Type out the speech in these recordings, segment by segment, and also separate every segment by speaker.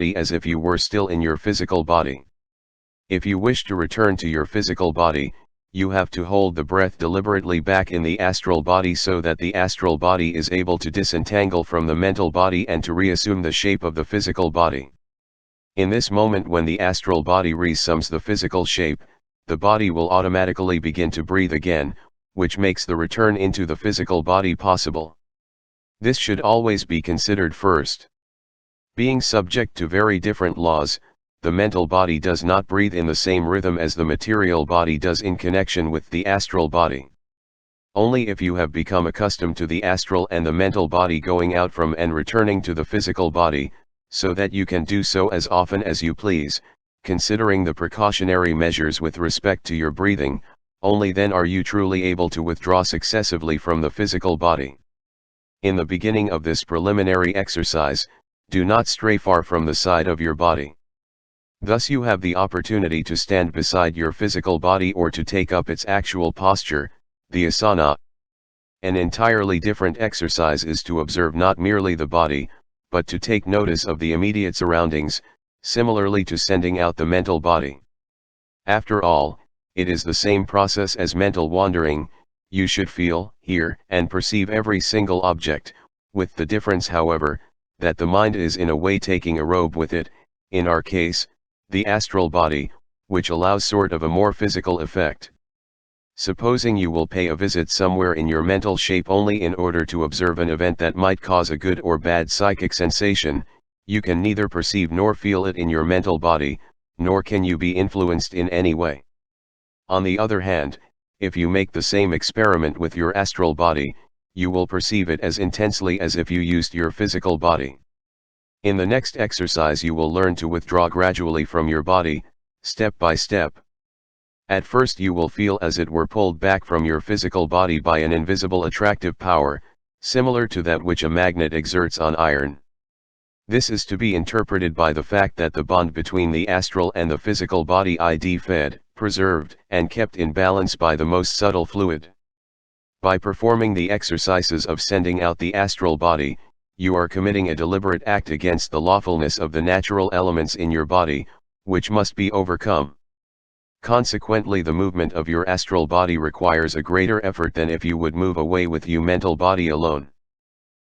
Speaker 1: as if you were still in your physical body. If you wish to return to your physical body, you have to hold the breath deliberately back in the astral body so that the astral body is able to disentangle from the mental body and to reassume the shape of the physical body. In this moment, when the astral body reassumes the physical shape, the body will automatically begin to breathe again, which makes the return into the physical body possible. This should always be considered first. Being subject to very different laws, the mental body does not breathe in the same rhythm as the material body does in connection with the astral body. Only if you have become accustomed to the astral and the mental body going out from and returning to the physical body, so that you can do so as often as you please, considering the precautionary measures with respect to your breathing, only then are you truly able to withdraw successively from the physical body. In the beginning of this preliminary exercise, do not stray far from the side of your body. Thus you have the opportunity to stand beside your physical body or to take up its actual posture, the asana. An entirely different exercise is to observe not merely the body, but to take notice of the immediate surroundings, similarly to sending out the mental body. After all, it is the same process as mental wandering. You should feel, hear, and perceive every single object, with the difference, however, that the mind is in a way taking a robe with it, in our case, the astral body, which allows sort of a more physical effect. Supposing you will pay a visit somewhere in your mental shape only in order to observe an event that might cause a good or bad psychic sensation, you can neither perceive nor feel it in your mental body, nor can you be influenced in any way. On the other hand, if you make the same experiment with your astral body, you will perceive it as intensely as if you used your physical body. In the next exercise you will learn to withdraw gradually from your body, step by step. At first you will feel as it were pulled back from your physical body by an invisible attractive power, similar to that which a magnet exerts on iron. This is to be interpreted by the fact that the bond between the astral and the physical body is fed, preserved, and kept in balance by the most subtle fluid. By performing the exercises of sending out the astral body, you are committing a deliberate act against the lawfulness of the natural elements in your body, which must be overcome. Consequently, the movement of your astral body requires a greater effort than if you would move away with your mental body alone.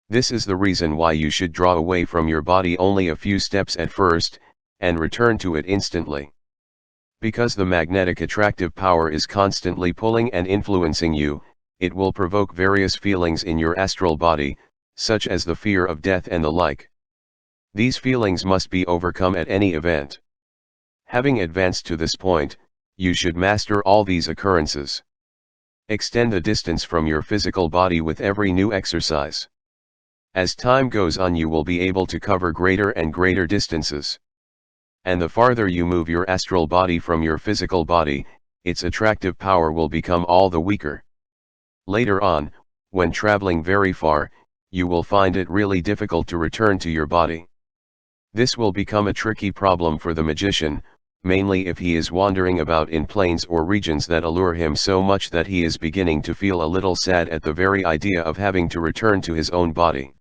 Speaker 1: This is the reason why you should draw away from your body only a few steps at first, and return to it instantly. Because the magnetic attractive power is constantly pulling and influencing you, it will provoke various feelings in your astral body, such as the fear of death and the like. These feelings must be overcome at any event. Having advanced to this point, you should master all these occurrences. Extend the distance from your physical body with every new exercise. As time goes on, you will be able to cover greater and greater distances. And the farther you move your astral body from your physical body, its attractive power will become all the weaker. Later on, when traveling very far, you will find it really difficult to return to your body. This will become a tricky problem for the magician, mainly if he is wandering about in planes or regions that allure him so much that he is beginning to feel a little sad at the very idea of having to return to his own body.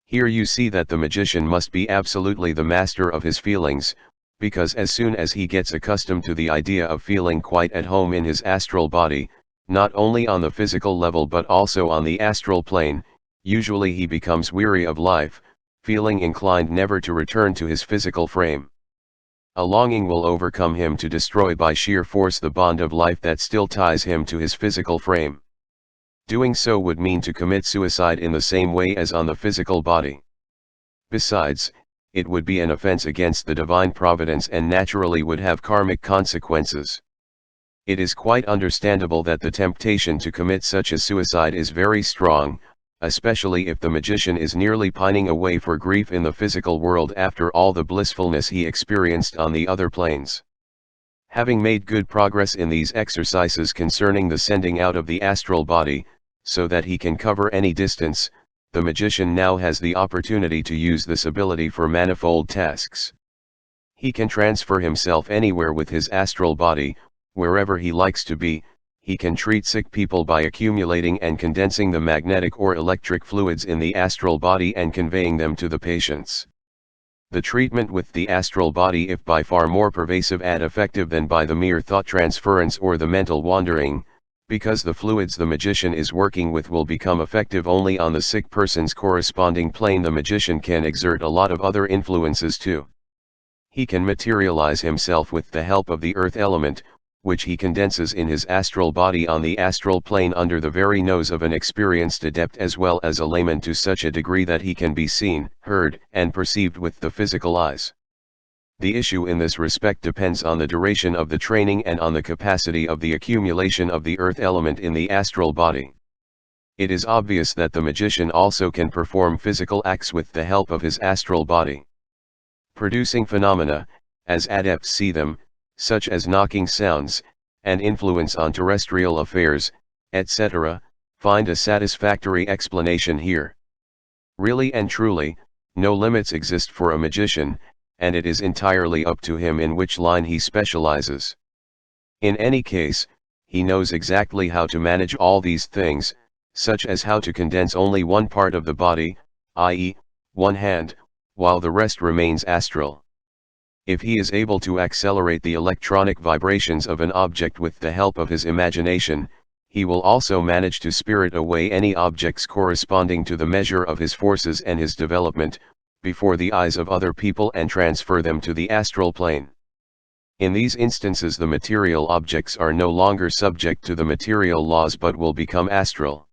Speaker 1: Here you see that the magician must be absolutely the master of his feelings, because as soon as he gets accustomed to the idea of feeling quite at home in his astral body, not only on the physical level but also on the astral plane, usually he becomes weary of life, feeling inclined never to return to his physical frame. A longing will overcome him to destroy by sheer force the bond of life that still ties him to his physical frame. Doing so would mean to commit suicide in the same way as on the physical body. Besides, it would be an offense against the divine providence and naturally would have karmic consequences. It is quite understandable that the temptation to commit such a suicide is very strong, especially if the magician is nearly pining away for grief in the physical world after all the blissfulness he experienced on the other planes. Having made good progress in these exercises concerning the sending out of the astral body, so that he can cover any distance, the magician now has the opportunity to use this ability for manifold tasks. He can transfer himself anywhere with his astral body, wherever he likes to be. He can treat sick people by accumulating and condensing the magnetic or electric fluids in the astral body and conveying them to the patients. The treatment with the astral body, if by far more pervasive and effective than by the mere thought transference or the mental wandering, because the fluids the magician is working with will become effective only on the sick person's corresponding plane. The magician can exert a lot of other influences too. He can materialize himself with the help of the earth element, which he condenses in his astral body on the astral plane under the very nose of an experienced adept as well as a layman, to such a degree that he can be seen, heard, and perceived with the physical eyes. The issue in this respect depends on the duration of the training and on the capacity of the accumulation of the earth element in the astral body. It is obvious that the magician also can perform physical acts with the help of his astral body. Producing phenomena, as adepts see them, such as knocking sounds, and influence on terrestrial affairs, etc., find a satisfactory explanation here. Really and truly, no limits exist for a magician, and it is entirely up to him in which line he specializes. In any case, he knows exactly how to manage all these things, such as how to condense only one part of the body, i.e., one hand, while the rest remains astral. If he is able to accelerate the electronic vibrations of an object with the help of his imagination, he will also manage to spirit away any objects corresponding to the measure of his forces and his development, before the eyes of other people, and transfer them to the astral plane. In these instances the material objects are no longer subject to the material laws but will become astral.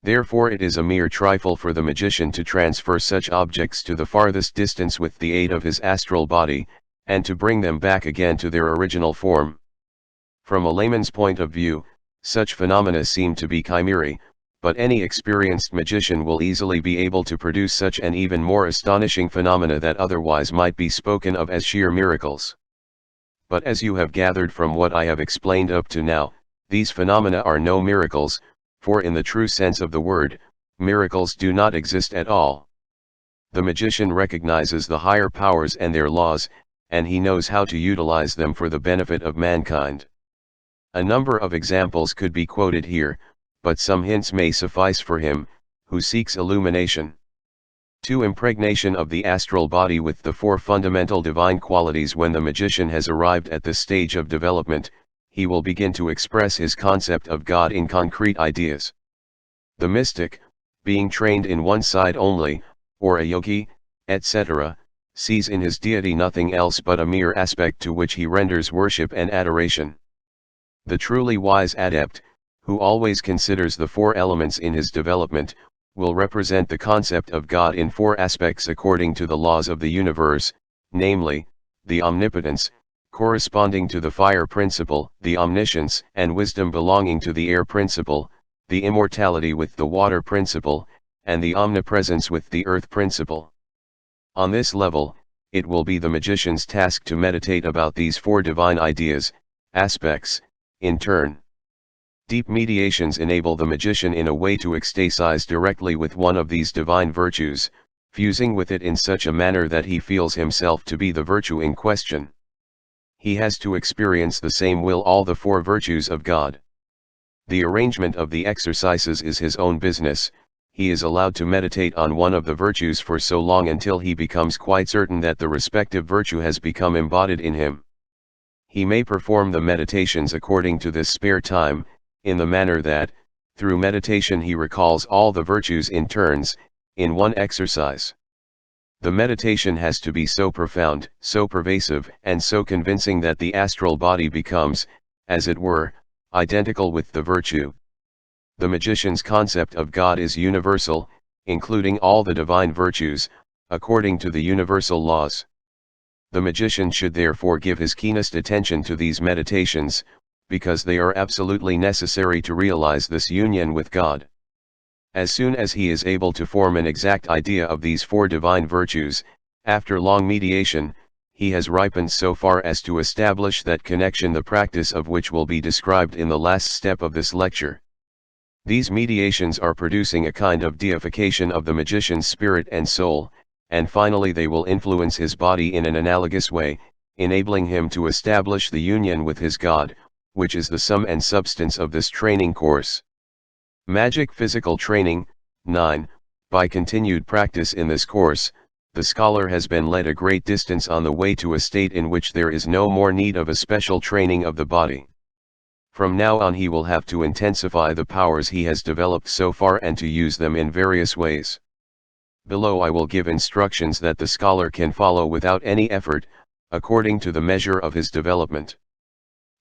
Speaker 1: Therefore it is a mere trifle for the magician to transfer such objects to the farthest distance with the aid of his astral body, and to bring them back again to their original form. From a layman's point of view, such phenomena seem to be chimerae, but any experienced magician will easily be able to produce such an even more astonishing phenomena that otherwise might be spoken of as sheer miracles. But as you have gathered from what I have explained up to now, these phenomena are no miracles, for in the true sense of the word, miracles do not exist at all. The magician recognizes the higher powers and their laws, and he knows how to utilize them for the benefit of mankind. A number of examples could be quoted here, but some hints may suffice for him, who seeks illumination. 2. Impregnation of the astral body with the 4 fundamental divine qualities. When the magician has arrived at this stage of development, he will begin to express his concept of God in concrete ideas. The mystic, being trained in one side only, or a yogi, etc., sees in his deity nothing else but a mere aspect to which he renders worship and adoration. The truly wise adept, who always considers the 4 elements in his development, will represent the concept of God in 4 aspects according to the laws of the universe, namely, the omnipotence, corresponding to the fire principle, the omniscience and wisdom belonging to the air principle, the immortality with the water principle, and the omnipresence with the earth principle. On this level, it will be the magician's task to meditate about these 4 divine ideas, aspects, in turn. Deep meditations enable the magician in a way to ecstasize directly with one of these divine virtues, fusing with it in such a manner that he feels himself to be the virtue in question. He has to experience the same will all the 4 virtues of God. The arrangement of the exercises is his own business. He is allowed to meditate on one of the virtues for so long until he becomes quite certain that the respective virtue has become embodied in him. He may perform the meditations according to this spare time, in the manner that, through meditation he recalls all the virtues in turns, in one exercise. The meditation has to be so profound, so pervasive, and so convincing that the astral body becomes, as it were, identical with the virtue. The magician's concept of God is universal, including all the divine virtues, according to the universal laws. The magician should therefore give his keenest attention to these meditations, because they are absolutely necessary to realize this union with God. As soon as he is able to form an exact idea of these 4 divine virtues, after long meditation, he has ripened so far as to establish that connection, the practice of which will be described in the last step of this lecture. These mediations are producing a kind of deification of the magician's spirit and soul, and finally they will influence his body in an analogous way, enabling him to establish the union with his God, which is the sum and substance of this training course. Magic Physical Training. 9. By continued practice in this course, the scholar has been led a great distance on the way to a state in which there is no more need of a special training of the body. From now on he will have to intensify the powers he has developed so far and to use them in various ways. Below I will give instructions that the scholar can follow without any effort, according to the measure of his development.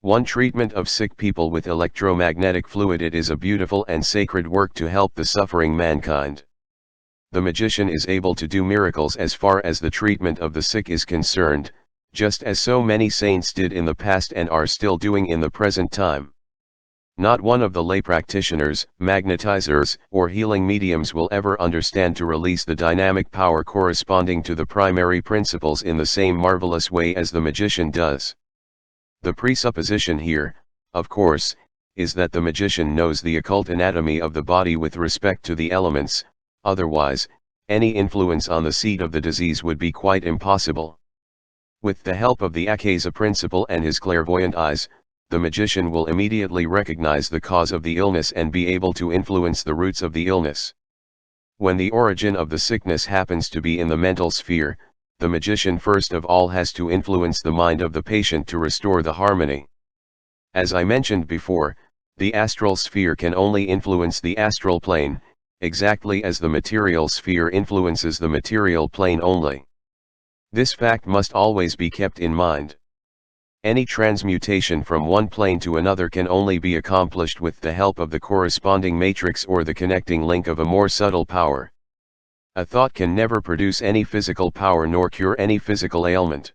Speaker 1: 1. Treatment of sick people with electromagnetic fluid. It is a beautiful and sacred work to help the suffering mankind. The magician is able to do miracles as far as the treatment of the sick is concerned, just as so many saints did in the past and are still doing in the present time. Not one of the lay practitioners, magnetizers, or healing mediums will ever understand to release the dynamic power corresponding to the primary principles in the same marvelous way as the magician does. The presupposition here, of course, is that the magician knows the occult anatomy of the body with respect to the elements, otherwise, any influence on the seat of the disease would be quite impossible. With the help of the Akasa principle and his clairvoyant eyes, the magician will immediately recognize the cause of the illness and be able to influence the roots of the illness. When the origin of the sickness happens to be in the mental sphere, the magician first of all has to influence the mind of the patient to restore the harmony. As I mentioned before, the astral sphere can only influence the astral plane, exactly as the material sphere influences the material plane only. This fact must always be kept in mind. Any transmutation from one plane to another can only be accomplished with the help of the corresponding matrix or the connecting link of a more subtle power. A thought can never produce any physical power nor cure any physical ailment.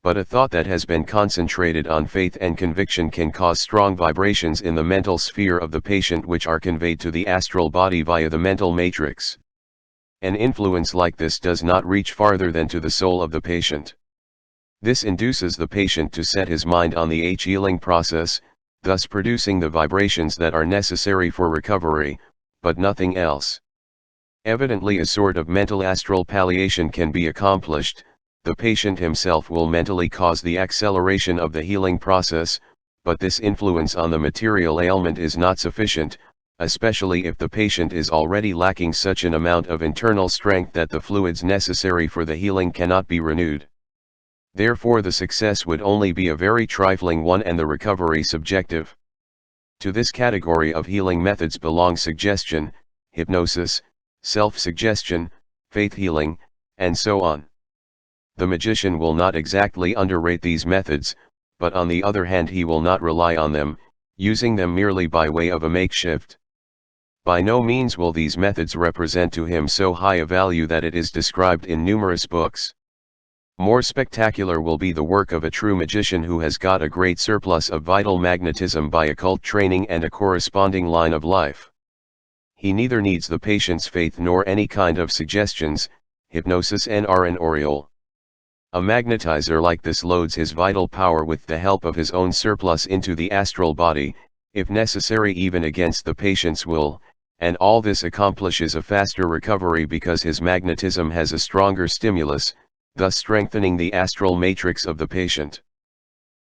Speaker 1: But a thought that has been concentrated on faith and conviction can cause strong vibrations in the mental sphere of the patient which are conveyed to the astral body via the mental matrix. An influence like this does not reach farther than to the soul of the patient. This induces the patient to set his mind on the healing process, thus producing the vibrations that are necessary for recovery, but nothing else. Evidently a sort of mental astral palliation can be accomplished. The patient himself will mentally cause the acceleration of the healing process, but this influence on the material ailment is not sufficient, especially if the patient is already lacking such an amount of internal strength that the fluids necessary for the healing cannot be renewed. Therefore the success would only be a very trifling one and the recovery subjective. To this category of healing methods belong suggestion, hypnosis, self-suggestion, faith healing, and so on. The magician will not exactly underrate these methods, but on the other hand he will not rely on them, using them merely by way of a makeshift. By no means will these methods represent to him so high a value that it is described in numerous books. More spectacular will be the work of a true magician who has got a great surplus of vital magnetism by occult training and a corresponding line of life. He neither needs the patient's faith nor any kind of suggestions, hypnosis nor an aureole. A magnetizer like this loads his vital power with the help of his own surplus into the astral body, if necessary even against the patient's will, and all this accomplishes a faster recovery because his magnetism has a stronger stimulus, thus strengthening the astral matrix of the patient.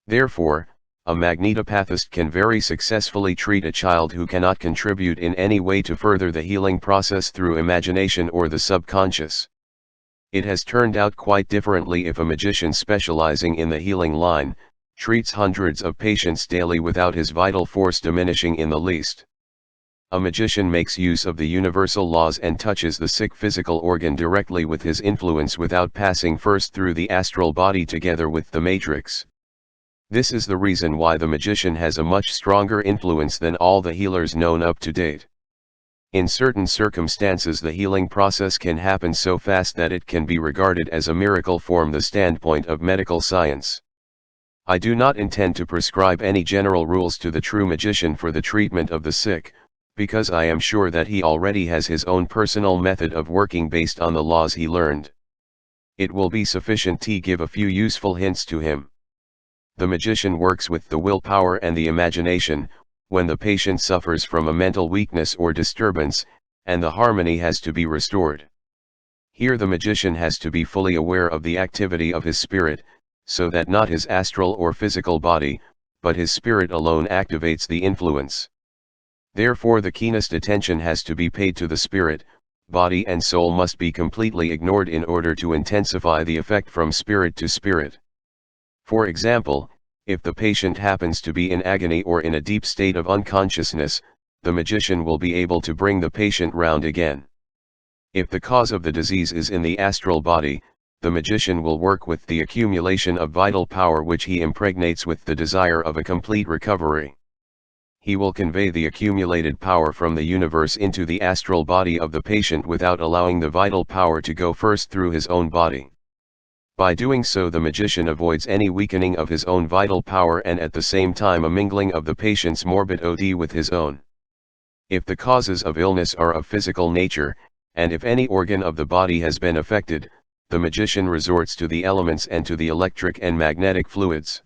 Speaker 1: Therefore, a magnetopathist can very successfully treat a child who cannot contribute in any way to further the healing process through imagination or the subconscious. It has turned out quite differently if a magician specializing in the healing line treats hundreds of patients daily without his vital force diminishing in the least. A magician makes use of the universal laws and touches the sick physical organ directly with his influence without passing first through the astral body together with the matrix. This is the reason why the magician has a much stronger influence than all the healers known up to date. In certain circumstances the healing process can happen so fast that it can be regarded as a miracle from the standpoint of medical science. I do not intend to prescribe any general rules to the true magician for the treatment of the sick, because I am sure that he already has his own personal method of working based on the laws he learned. It will be sufficient to give a few useful hints to him. The magician works with the willpower and the imagination, when the patient suffers from a mental weakness or disturbance, and the harmony has to be restored. Here the magician has to be fully aware of the activity of his spirit, so that not his astral or physical body, but his spirit alone activates the influence. Therefore the keenest attention has to be paid to the spirit, body and soul must be completely ignored in order to intensify the effect from spirit to spirit. For example, if the patient happens to be in agony or in a deep state of unconsciousness, the magician will be able to bring the patient round again. If the cause of the disease is in the astral body, the magician will work with the accumulation of vital power which he impregnates with the desire of a complete recovery. He will convey the accumulated power from the universe into the astral body of the patient without allowing the vital power to go first through his own body. By doing so, the magician avoids any weakening of his own vital power and at the same time a mingling of the patient's morbid OD with his own. If the causes of illness are of physical nature, and if any organ of the body has been affected, the magician resorts to the elements and to the electric and magnetic fluids.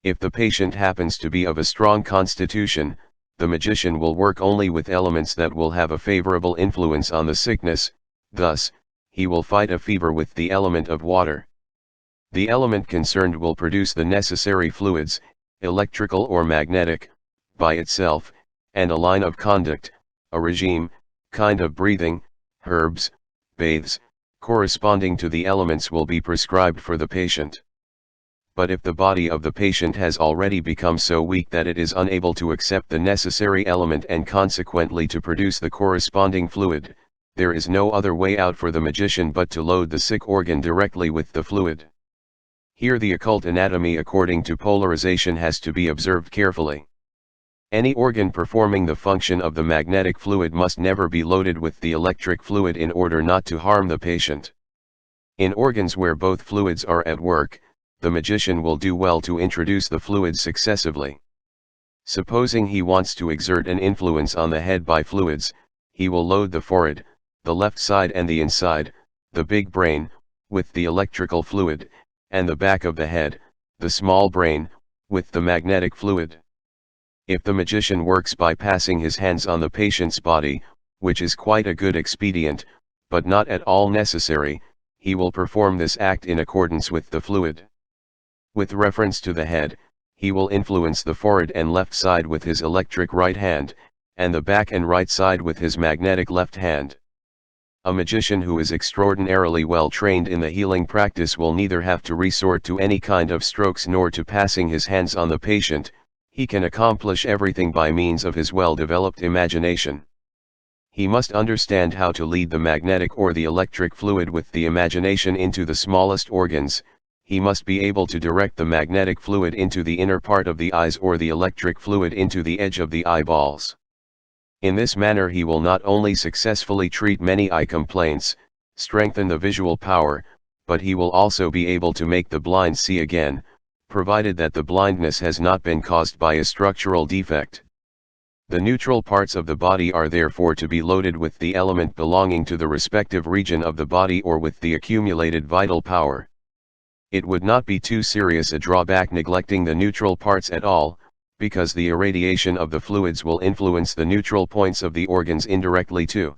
Speaker 1: If the patient happens to be of a strong constitution, the magician will work only with elements that will have a favorable influence on the sickness, thus, he will fight a fever with the element of water. The element concerned will produce the necessary fluids, electrical or magnetic, by itself, and a line of conduct, a regime, kind of breathing, herbs, baths, corresponding to the elements will be prescribed for the patient. But if the body of the patient has already become so weak that it is unable to accept the necessary element and consequently to produce the corresponding fluid, there is no other way out for the magician but to load the sick organ directly with the fluid. Here the occult anatomy according to polarization has to be observed carefully. Any organ performing the function of the magnetic fluid must never be loaded with the electric fluid in order not to harm the patient. In organs where both fluids are at work, the magician will do well to introduce the fluids successively. Supposing he wants to exert an influence on the head by fluids, he will load the forehead, the left side and the inside, the big brain, with the electrical fluid, and the back of the head, the small brain, with the magnetic fluid. If the magician works by passing his hands on the patient's body, which is quite a good expedient, but not at all necessary, he will perform this act in accordance with the fluid. With reference to the head, he will influence the forehead and left side with his electric right hand, and the back and right side with his magnetic left hand. A magician who is extraordinarily well trained in the healing practice will neither have to resort to any kind of strokes nor to passing his hands on the patient. He can accomplish everything by means of his well-developed imagination. He must understand how to lead the magnetic or the electric fluid with the imagination into the smallest organs. He must be able to direct the magnetic fluid into the inner part of the eyes or the electric fluid into the edge of the eyeballs. In this manner he will not only successfully treat many eye complaints, strengthen the visual power, but he will also be able to make the blind see again, provided that the blindness has not been caused by a structural defect. The neutral parts of the body are therefore to be loaded with the element belonging to the respective region of the body or with the accumulated vital power. It would not be too serious a drawback neglecting the neutral parts at all, because the irradiation of the fluids will influence the neutral points of the organs indirectly too.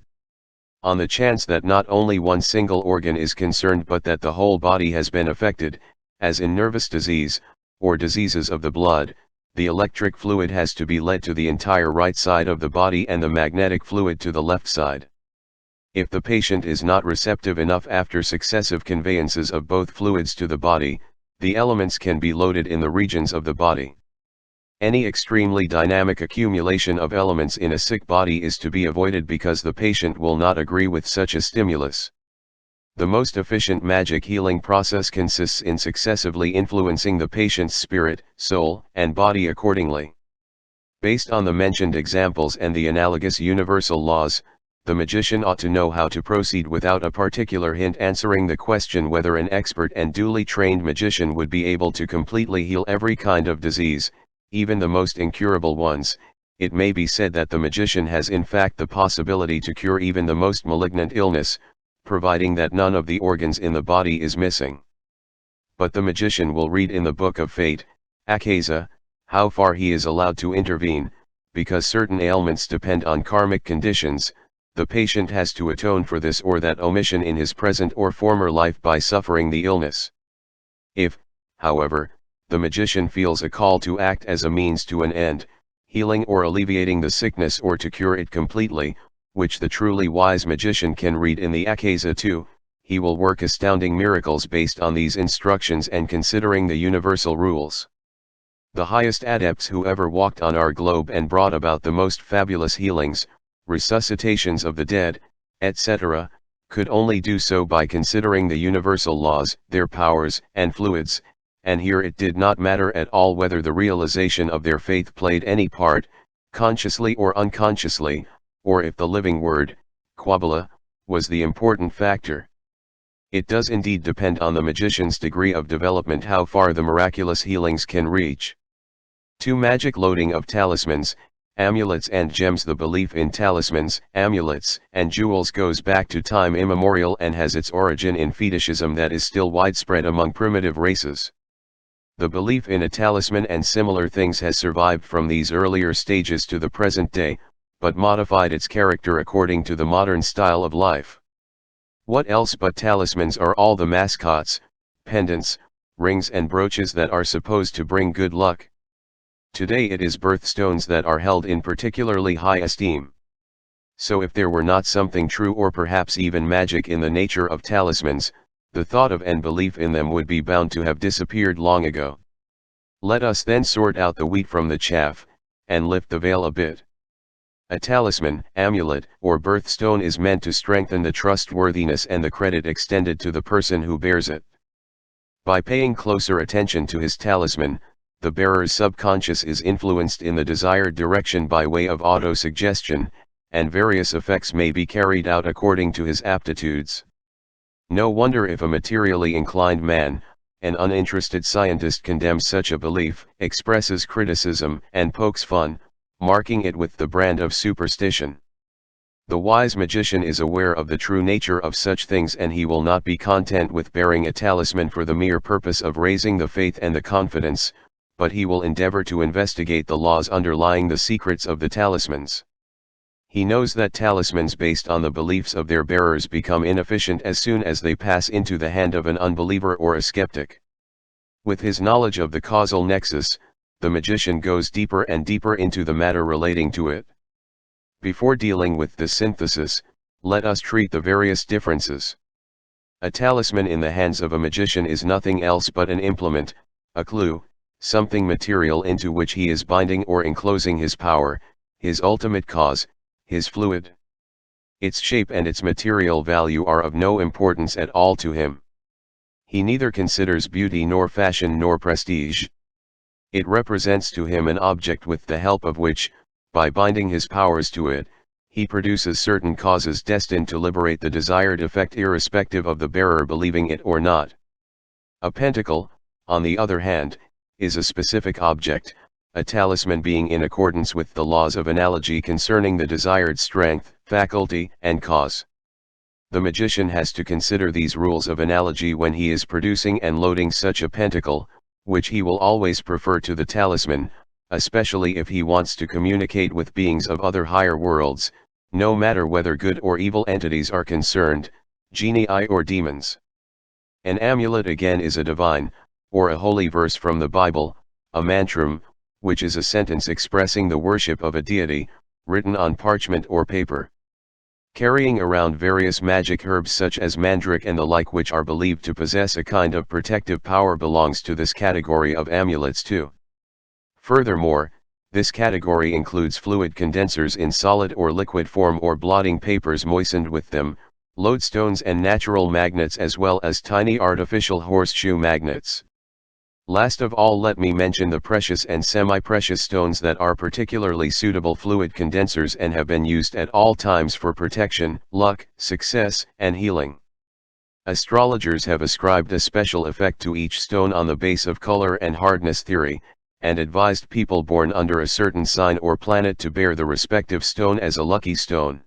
Speaker 1: On the chance that not only one single organ is concerned but that the whole body has been affected, as in nervous disease, or diseases of the blood, the electric fluid has to be led to the entire right side of the body and the magnetic fluid to the left side. If the patient is not receptive enough after successive conveyances of both fluids to the body, the elements can be loaded in the regions of the body. Any extremely dynamic accumulation of elements in a sick body is to be avoided because the patient will not agree with such a stimulus. The most efficient magic healing process consists in successively influencing the patient's spirit, soul, and body accordingly. Based on the mentioned examples and the analogous universal laws, the magician ought to know how to proceed without a particular hint answering the question whether an expert and duly trained magician would be able to completely heal every kind of disease, even the most incurable ones. It may be said that the magician has in fact the possibility to cure even the most malignant illness, providing that none of the organs in the body is missing. But the magician will read in the book of fate, Akasa, how far he is allowed to intervene, because certain ailments depend on karmic conditions. The patient has to atone for this or that omission in his present or former life by suffering the illness. If, however, the magician feels a call to act as a means to an end, healing or alleviating the sickness or to cure it completely, which the truly wise magician can read in the Akasa too, he will work astounding miracles based on these instructions and considering the universal rules. The highest adepts who ever walked on our globe and brought about the most fabulous healings, resuscitations of the dead, etc., could only do so by considering the universal laws, their powers and fluids, and here it did not matter at all whether the realization of their faith played any part, consciously or unconsciously, or if the living word, Kabbalah, was the important factor. It does indeed depend on the magician's degree of development how far the miraculous healings can reach. To magic loading of talismans, amulets and gems. The belief in talismans, amulets, and jewels goes back to time immemorial and has its origin in fetishism that is still widespread among primitive races. The belief in a talisman and similar things has survived from these earlier stages to the present day, but modified its character according to the modern style of life. What else but talismans are all the mascots, pendants, rings and brooches that are supposed to bring good luck? Today it is birthstones that are held in particularly high esteem. So if there were not something true or perhaps even magic in the nature of talismans, the thought of and belief in them would be bound to have disappeared long ago. Let us then sort out the wheat from the chaff, and lift the veil a bit. A talisman, amulet, or birthstone is meant to strengthen the trustworthiness and the credit extended to the person who bears it. By paying closer attention to his talisman, the bearer's subconscious is influenced in the desired direction by way of auto-suggestion, and various effects may be carried out according to his aptitudes. No wonder if a materially inclined man, an uninterested scientist condemns such a belief, expresses criticism, and pokes fun, marking it with the brand of superstition. The wise magician is aware of the true nature of such things and he will not be content with bearing a talisman for the mere purpose of raising the faith and the confidence, but he will endeavor to investigate the laws underlying the secrets of the talismans. He knows that talismans based on the beliefs of their bearers become inefficient as soon as they pass into the hand of an unbeliever or a skeptic. With his knowledge of the causal nexus, the magician goes deeper and deeper into the matter relating to it. Before dealing with the synthesis, let us treat the various differences. A talisman in the hands of a magician is nothing else but an implement, a clue, something material into which he is binding or enclosing his power, his ultimate cause, his fluid. Its shape and its material value are of no importance at all to him. He neither considers beauty nor fashion nor prestige. It represents to him an object with the help of which, by binding his powers to it, he produces certain causes destined to liberate the desired effect irrespective of the bearer believing it or not. A pentacle, on the other hand, is a specific object, a talisman being in accordance with the laws of analogy concerning the desired strength, faculty, and cause. The magician has to consider these rules of analogy when he is producing and loading such a pentacle, which he will always prefer to the talisman, especially if he wants to communicate with beings of other higher worlds, no matter whether good or evil entities are concerned, genii or demons. An amulet again is a divine, or a holy verse from the Bible, a mantram, which is a sentence expressing the worship of a deity, written on parchment or paper. Carrying around various magic herbs such as mandrake and the like which are believed to possess a kind of protective power belongs to this category of amulets too. Furthermore, this category includes fluid condensers in solid or liquid form or blotting papers moistened with them, lodestones and natural magnets as well as tiny artificial horseshoe magnets. Last of all, let me mention the precious and semi-precious stones that are particularly suitable fluid condensers and have been used at all times for protection, luck, success, and healing. Astrologers have ascribed a special effect to each stone on the base of color and hardness theory, and advised people born under a certain sign or planet to bear the respective stone as a lucky stone.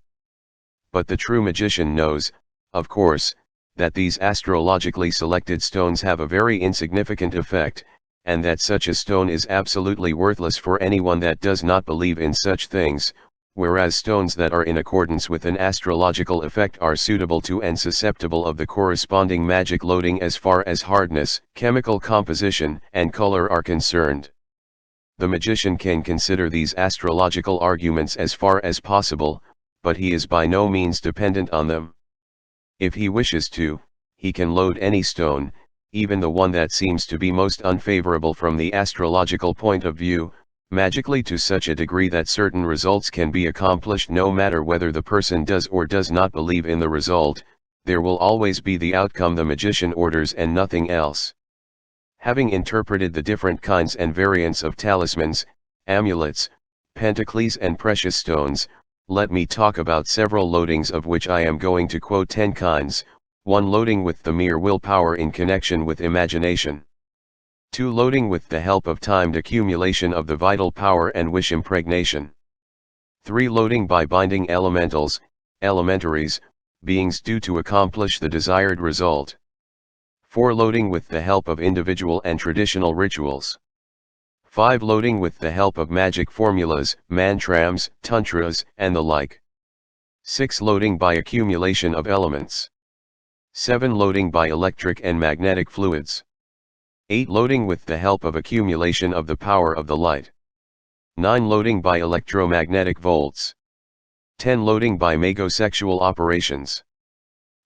Speaker 1: But the true magician knows, of course, that these astrologically selected stones have a very insignificant effect, and that such a stone is absolutely worthless for anyone that does not believe in such things, whereas stones that are in accordance with an astrological effect are suitable to and susceptible of the corresponding magic loading as far as hardness, chemical composition, and color are concerned. The magician can consider these astrological arguments as far as possible, but he is by no means dependent on them. If he wishes to, he can load any stone, even the one that seems to be most unfavorable from the astrological point of view, magically to such a degree that certain results can be accomplished no matter whether the person does or does not believe in the result. There will always be the outcome the magician orders and nothing else. Having interpreted the different kinds and variants of talismans, amulets, pentacles and precious stones, let me talk about several loadings, of which I am going to quote 10 kinds. 1. Loading with the mere willpower in connection with imagination. 2. Loading with the help of timed accumulation of the vital power and wish impregnation. 3. Loading by binding elementals, elementaries, beings due to accomplish the desired result. 4. Loading with the help of individual and traditional rituals. 5. Loading with the help of magic formulas, mantrams, tantras, and the like. 6. Loading by accumulation of elements. 7. Loading by electric and magnetic fluids. 8. Loading with the help of accumulation of the power of the light. 9. Loading by electromagnetic volts. 10. Loading by magosexual operations.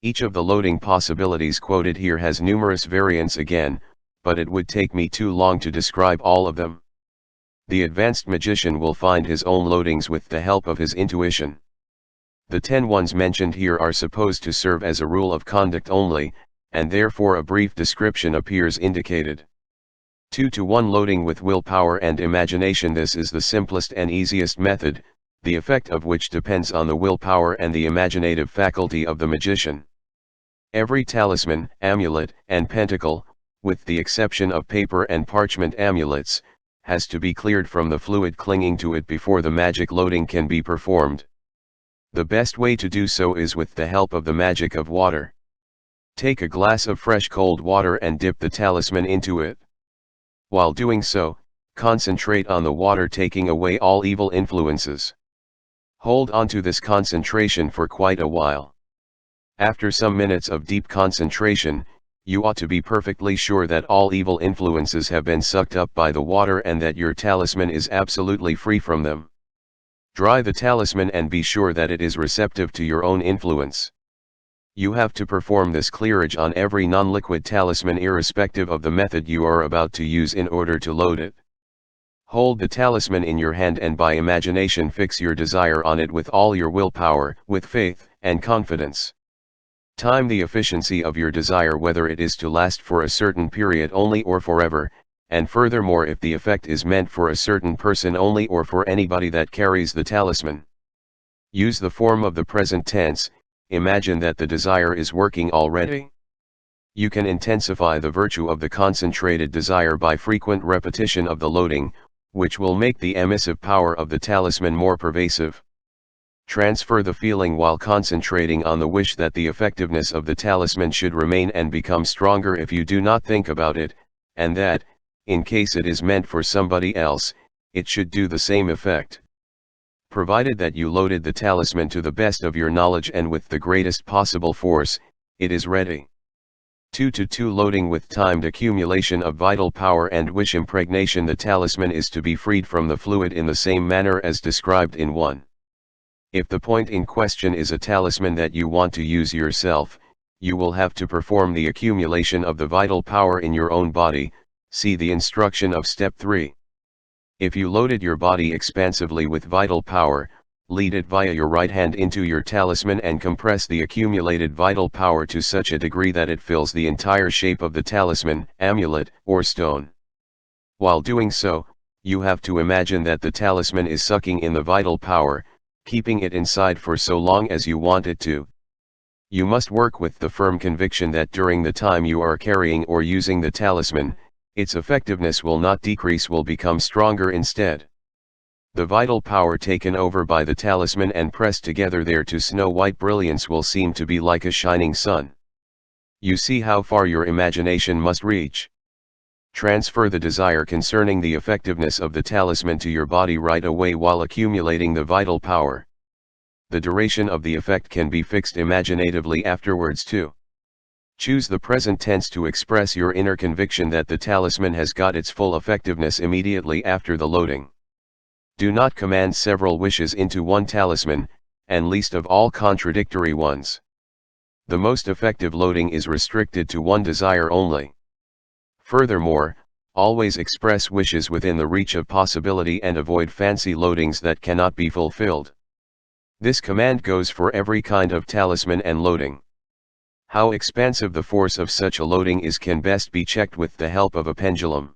Speaker 1: Each of the loading possibilities quoted here has numerous variants again, but it would take me too long to describe all of them. The advanced magician will find his own loadings with the help of his intuition. The 10 ones mentioned here are supposed to serve as a rule of conduct only, and therefore a brief description appears indicated. 2-to-1 loading with willpower and imagination. This is the simplest and easiest method, the effect of which depends on the willpower and the imaginative faculty of the magician. Every talisman, amulet, and pentacle, with the exception of paper and parchment amulets, has to be cleared from the fluid clinging to it before the magic loading can be performed. The best way to do so is with the help of the magic of water. Take a glass of fresh cold water and dip the talisman into it. While doing so, concentrate on the water, taking away all evil influences. Hold on to this concentration for quite a while. After some minutes of deep concentration, you ought to be perfectly sure that all evil influences have been sucked up by the water and that your talisman is absolutely free from them. Dry the talisman and be sure that it is receptive to your own influence. You have to perform this clearage on every non-liquid talisman irrespective of the method you are about to use in order to load it. Hold the talisman in your hand and by imagination fix your desire on it with all your willpower, with faith and confidence. Time the efficiency of your desire, whether it is to last for a certain period only or forever, and furthermore if the effect is meant for a certain person only or for anybody that carries the talisman. Use the form of the present tense. Imagine that the desire is working already. You can intensify the virtue of the concentrated desire by frequent repetition of the loading, which will make the emissive power of the talisman more pervasive. Transfer the feeling while concentrating on the wish that the effectiveness of the talisman should remain and become stronger if you do not think about it, and that, in case it is meant for somebody else, it should do the same effect. Provided that you loaded the talisman to the best of your knowledge and with the greatest possible force, it is ready. 2-to-2 loading with timed accumulation of vital power and wish impregnation. The talisman is to be freed from the fluid in the same manner as described in 1. If the point in question is a talisman that you want to use yourself, you will have to perform the accumulation of the vital power in your own body. See the instruction of step 3. If you loaded your body expansively with vital power, lead it via your right hand into your talisman and compress the accumulated vital power to such a degree that it fills the entire shape of the talisman, amulet, or stone. While doing so, you have to imagine that the talisman is sucking in the vital power, keeping it inside for so long as you want it to. You must work with the firm conviction that during the time you are carrying or using the talisman, its effectiveness will not decrease, will become stronger instead. The vital power taken over by the talisman and pressed together there to snow-white brilliance will seem to be like a shining sun. You see how far your imagination must reach. Transfer the desire concerning the effectiveness of the talisman to your body right away while accumulating the vital power. The duration of the effect can be fixed imaginatively afterwards too. Choose the present tense to express your inner conviction that the talisman has got its full effectiveness immediately after the loading. Do not command several wishes into one talisman, and least of all contradictory ones. The most effective loading is restricted to one desire only. Furthermore, always express wishes within the reach of possibility and avoid fancy loadings that cannot be fulfilled. This command goes for every kind of talisman and loading. How expansive the force of such a loading is can best be checked with the help of a pendulum.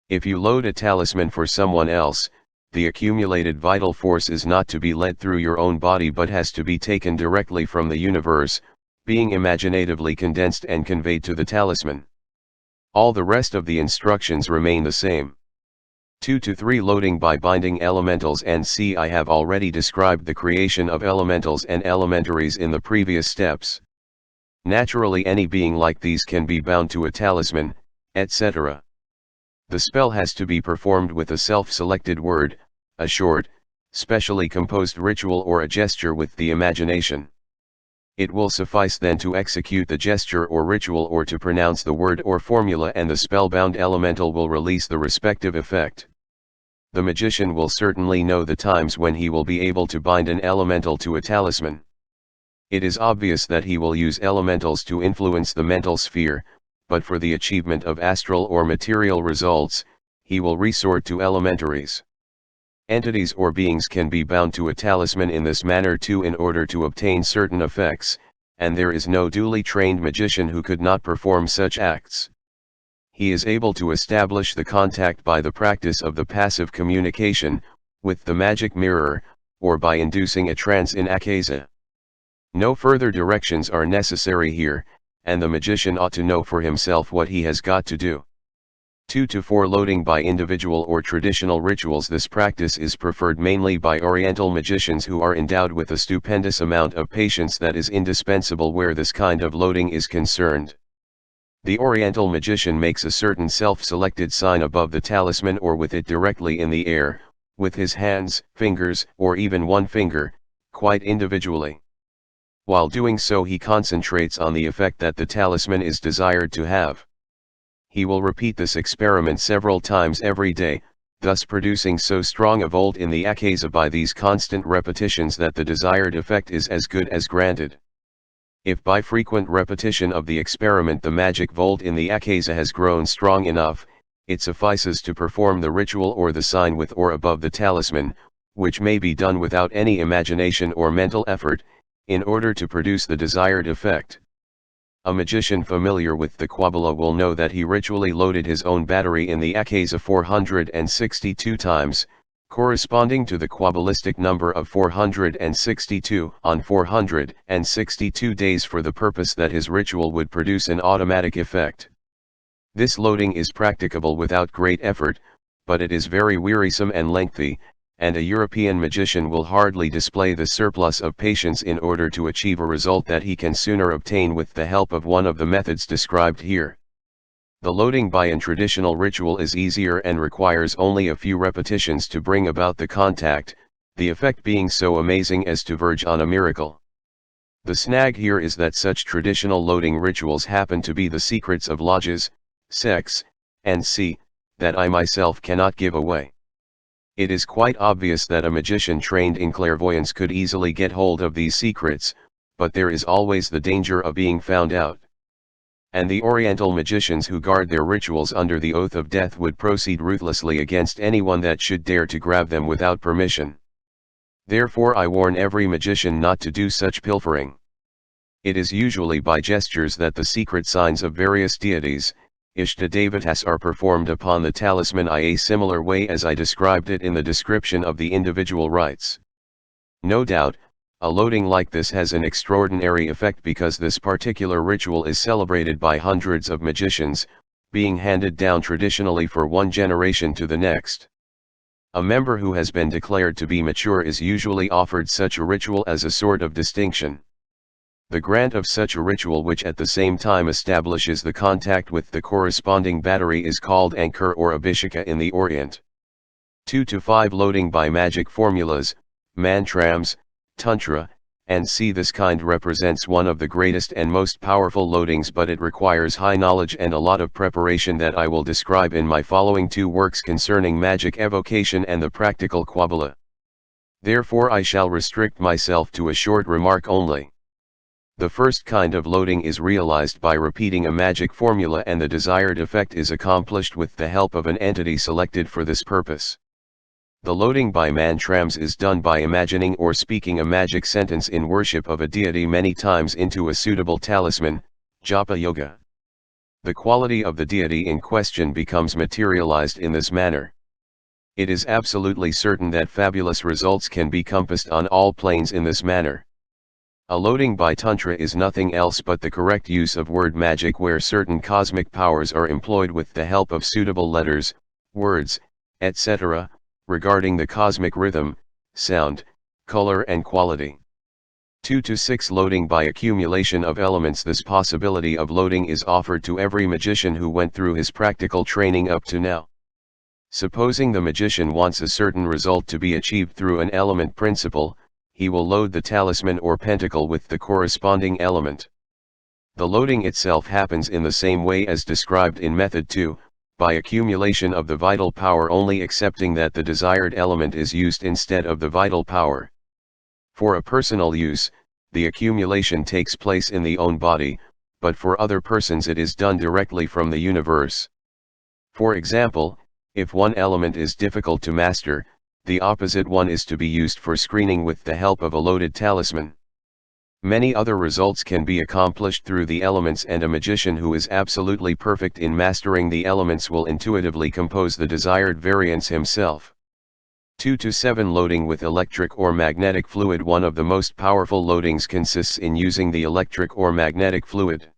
Speaker 1: If you load a talisman for someone else, the accumulated vital force is not to be led through your own body but has to be taken directly from the universe, being imaginatively condensed and conveyed to the talisman. All the rest of the instructions remain the same. 2 to 3 Loading by binding elementals and C. I have already described the creation of elementals and elementaries in the previous steps. Naturally any being like these can be bound to a talisman, etc. The spell has to be performed with a self-selected word, a short, specially composed ritual or a gesture with the imagination. It will suffice then to execute the gesture or ritual or to pronounce the word or formula and the spellbound elemental will release the respective effect. The magician will certainly know the times when he will be able to bind an elemental to a talisman. It is obvious that he will use elementals to influence the mental sphere, but for the achievement of astral or material results, he will resort to elementaries. Entities or beings can be bound to a talisman in this manner too in order to obtain certain effects, and there is no duly trained magician who could not perform such acts. He is able to establish the contact by the practice of the passive communication, with the magic mirror, or by inducing a trance in Akasa. No further directions are necessary here, and the magician ought to know for himself what he has got to do. 2 to 4 Loading by individual or traditional rituals. This practice is preferred mainly by Oriental magicians who are endowed with a stupendous amount of patience that is indispensable where this kind of loading is concerned. The Oriental magician makes a certain self-selected sign above the talisman or with it directly in the air, with his hands, fingers, or even one finger, quite individually. While doing so he concentrates on the effect that the talisman is desired to have. He will repeat this experiment several times every day, thus producing so strong a volt in the Akasa by these constant repetitions that the desired effect is as good as granted. If by frequent repetition of the experiment the magic volt in the Akasa has grown strong enough, it suffices to perform the ritual or the sign with or above the talisman, which may be done without any imagination or mental effort, in order to produce the desired effect. A magician familiar with the Kabbalah will know that he ritually loaded his own battery in the Akasa 462 times, corresponding to the Kabbalistic number of 462 on 462 days for the purpose that his ritual would produce an automatic effect. This loading is practicable without great effort, but it is very wearisome and lengthy, and a European magician will hardly display the surplus of patience in order to achieve a result that he can sooner obtain with the help of one of the methods described here. The loading by an traditional ritual is easier and requires only a few repetitions to bring about the contact, the effect being so amazing as to verge on a miracle. The snag here is that such traditional loading rituals happen to be the secrets of lodges, sects, and that I myself cannot give away. It is quite obvious that a magician trained in clairvoyance could easily get hold of these secrets, but there is always the danger of being found out. And the Oriental magicians who guard their rituals under the oath of death would proceed ruthlessly against anyone that should dare to grab them without permission. Therefore I warn every magician not to do such pilfering. It is usually by gestures that the secret signs of various deities, Ishtadevas, are performed upon the talisman in a similar way as I described it in the description of the individual rites. No doubt, a loading like this has an extraordinary effect because this particular ritual is celebrated by hundreds of magicians, being handed down traditionally for one generation to the next. A member who has been declared to be mature is usually offered such a ritual as a sort of distinction. The grant of such a ritual, which at the same time establishes the contact with the corresponding battery, is called Ankur or Abhisheka in the Orient. 2 to 5 Loading by magic formulas, mantrams, tantra, and this kind represents one of the greatest and most powerful loadings, but it requires high knowledge and a lot of preparation that I will describe in my following 2 works concerning magic evocation and the practical Kabbalah. Therefore I shall restrict myself to a short remark only. The first kind of loading is realized by repeating a magic formula, and the desired effect is accomplished with the help of an entity selected for this purpose. The loading by mantrams is done by imagining or speaking a magic sentence in worship of a deity many times into a suitable talisman, japa yoga. The quality of the deity in question becomes materialized in this manner. It is absolutely certain that fabulous results can be compassed on all planes in this manner. A loading by Tantra is nothing else but the correct use of word magic, where certain cosmic powers are employed with the help of suitable letters, words, etc., regarding the cosmic rhythm, sound, color and quality. 2 to 6 Loading by accumulation of elements. This possibility of loading is offered to every magician who went through his practical training up to now. Supposing the magician wants a certain result to be achieved through an element principle, he will load the talisman or pentacle with the corresponding element. The loading itself happens in the same way as described in Method 2, by accumulation of the vital power, only excepting that the desired element is used instead of the vital power. For a personal use, the accumulation takes place in the own body, but for other persons it is done directly from the universe. For example, if one element is difficult to master, the opposite one is to be used for screening with the help of a loaded talisman. Many other results can be accomplished through the elements, and a magician who is absolutely perfect in mastering the elements will intuitively compose the desired variants himself. 2 to 7 Loading with electric or magnetic fluid. One of the most powerful loadings consists in using the electric or magnetic fluid.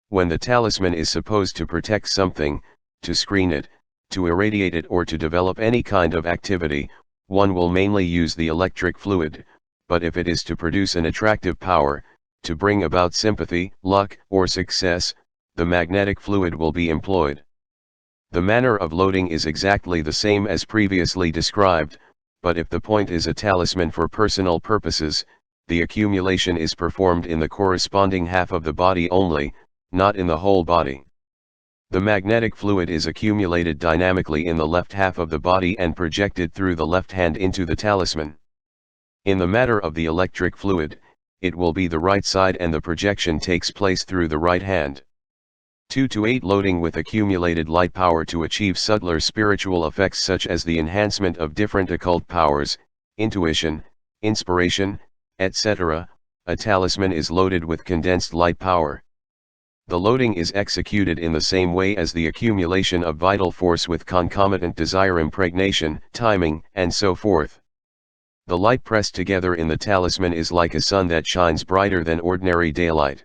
Speaker 1: When the talisman is supposed to protect something, to screen it, to irradiate it, or to develop any kind of activity, one will mainly use the electric fluid, but if it is to produce an attractive power, to bring about sympathy, luck, or success, the magnetic fluid will be employed. The manner of loading is exactly the same as previously described, but if the point is a talisman for personal purposes, the accumulation is performed in the corresponding half of the body only, not in the whole body. The magnetic fluid is accumulated dynamically in the left half of the body and projected through the left hand into the talisman. In the matter of the electric fluid, it will be the right side, and the projection takes place through the right hand. 2 to 8 Loading with accumulated light power. To achieve subtler spiritual effects such as the enhancement of different occult powers, intuition, inspiration, etc., a talisman is loaded with condensed light power. The loading is executed in the same way as the accumulation of vital force, with concomitant desire impregnation, timing, and so forth. The light pressed together in the talisman is like a sun that shines brighter than ordinary daylight.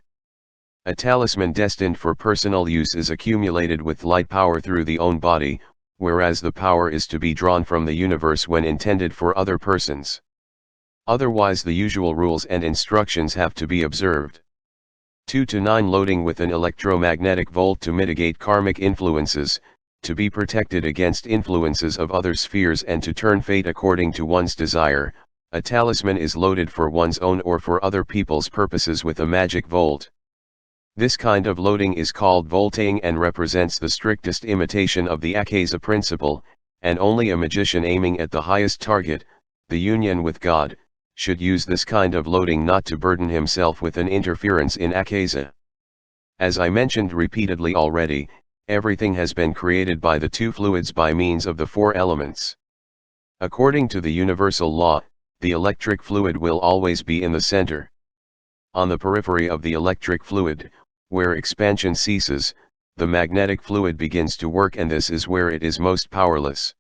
Speaker 1: A talisman destined for personal use is accumulated with light power through the own body, whereas the power is to be drawn from the universe when intended for other persons. Otherwise the usual rules and instructions have to be observed. 2 to 9 Loading with an electromagnetic volt. To mitigate karmic influences, to be protected against influences of other spheres, and to turn fate according to one's desire, a talisman is loaded for one's own or for other people's purposes with a magic volt. This kind of loading is called voltaiing and represents the strictest imitation of the Akasa principle, and only a magician aiming at the highest target, the union with God, should use this kind of loading, not to burden himself with an interference in Akasa. As I mentioned repeatedly already, everything has been created by the two fluids by means of the four elements. According to the universal law, the electric fluid will always be in the center. On the periphery of the electric fluid, where expansion ceases, the magnetic fluid begins to work, and this is where it is most powerless.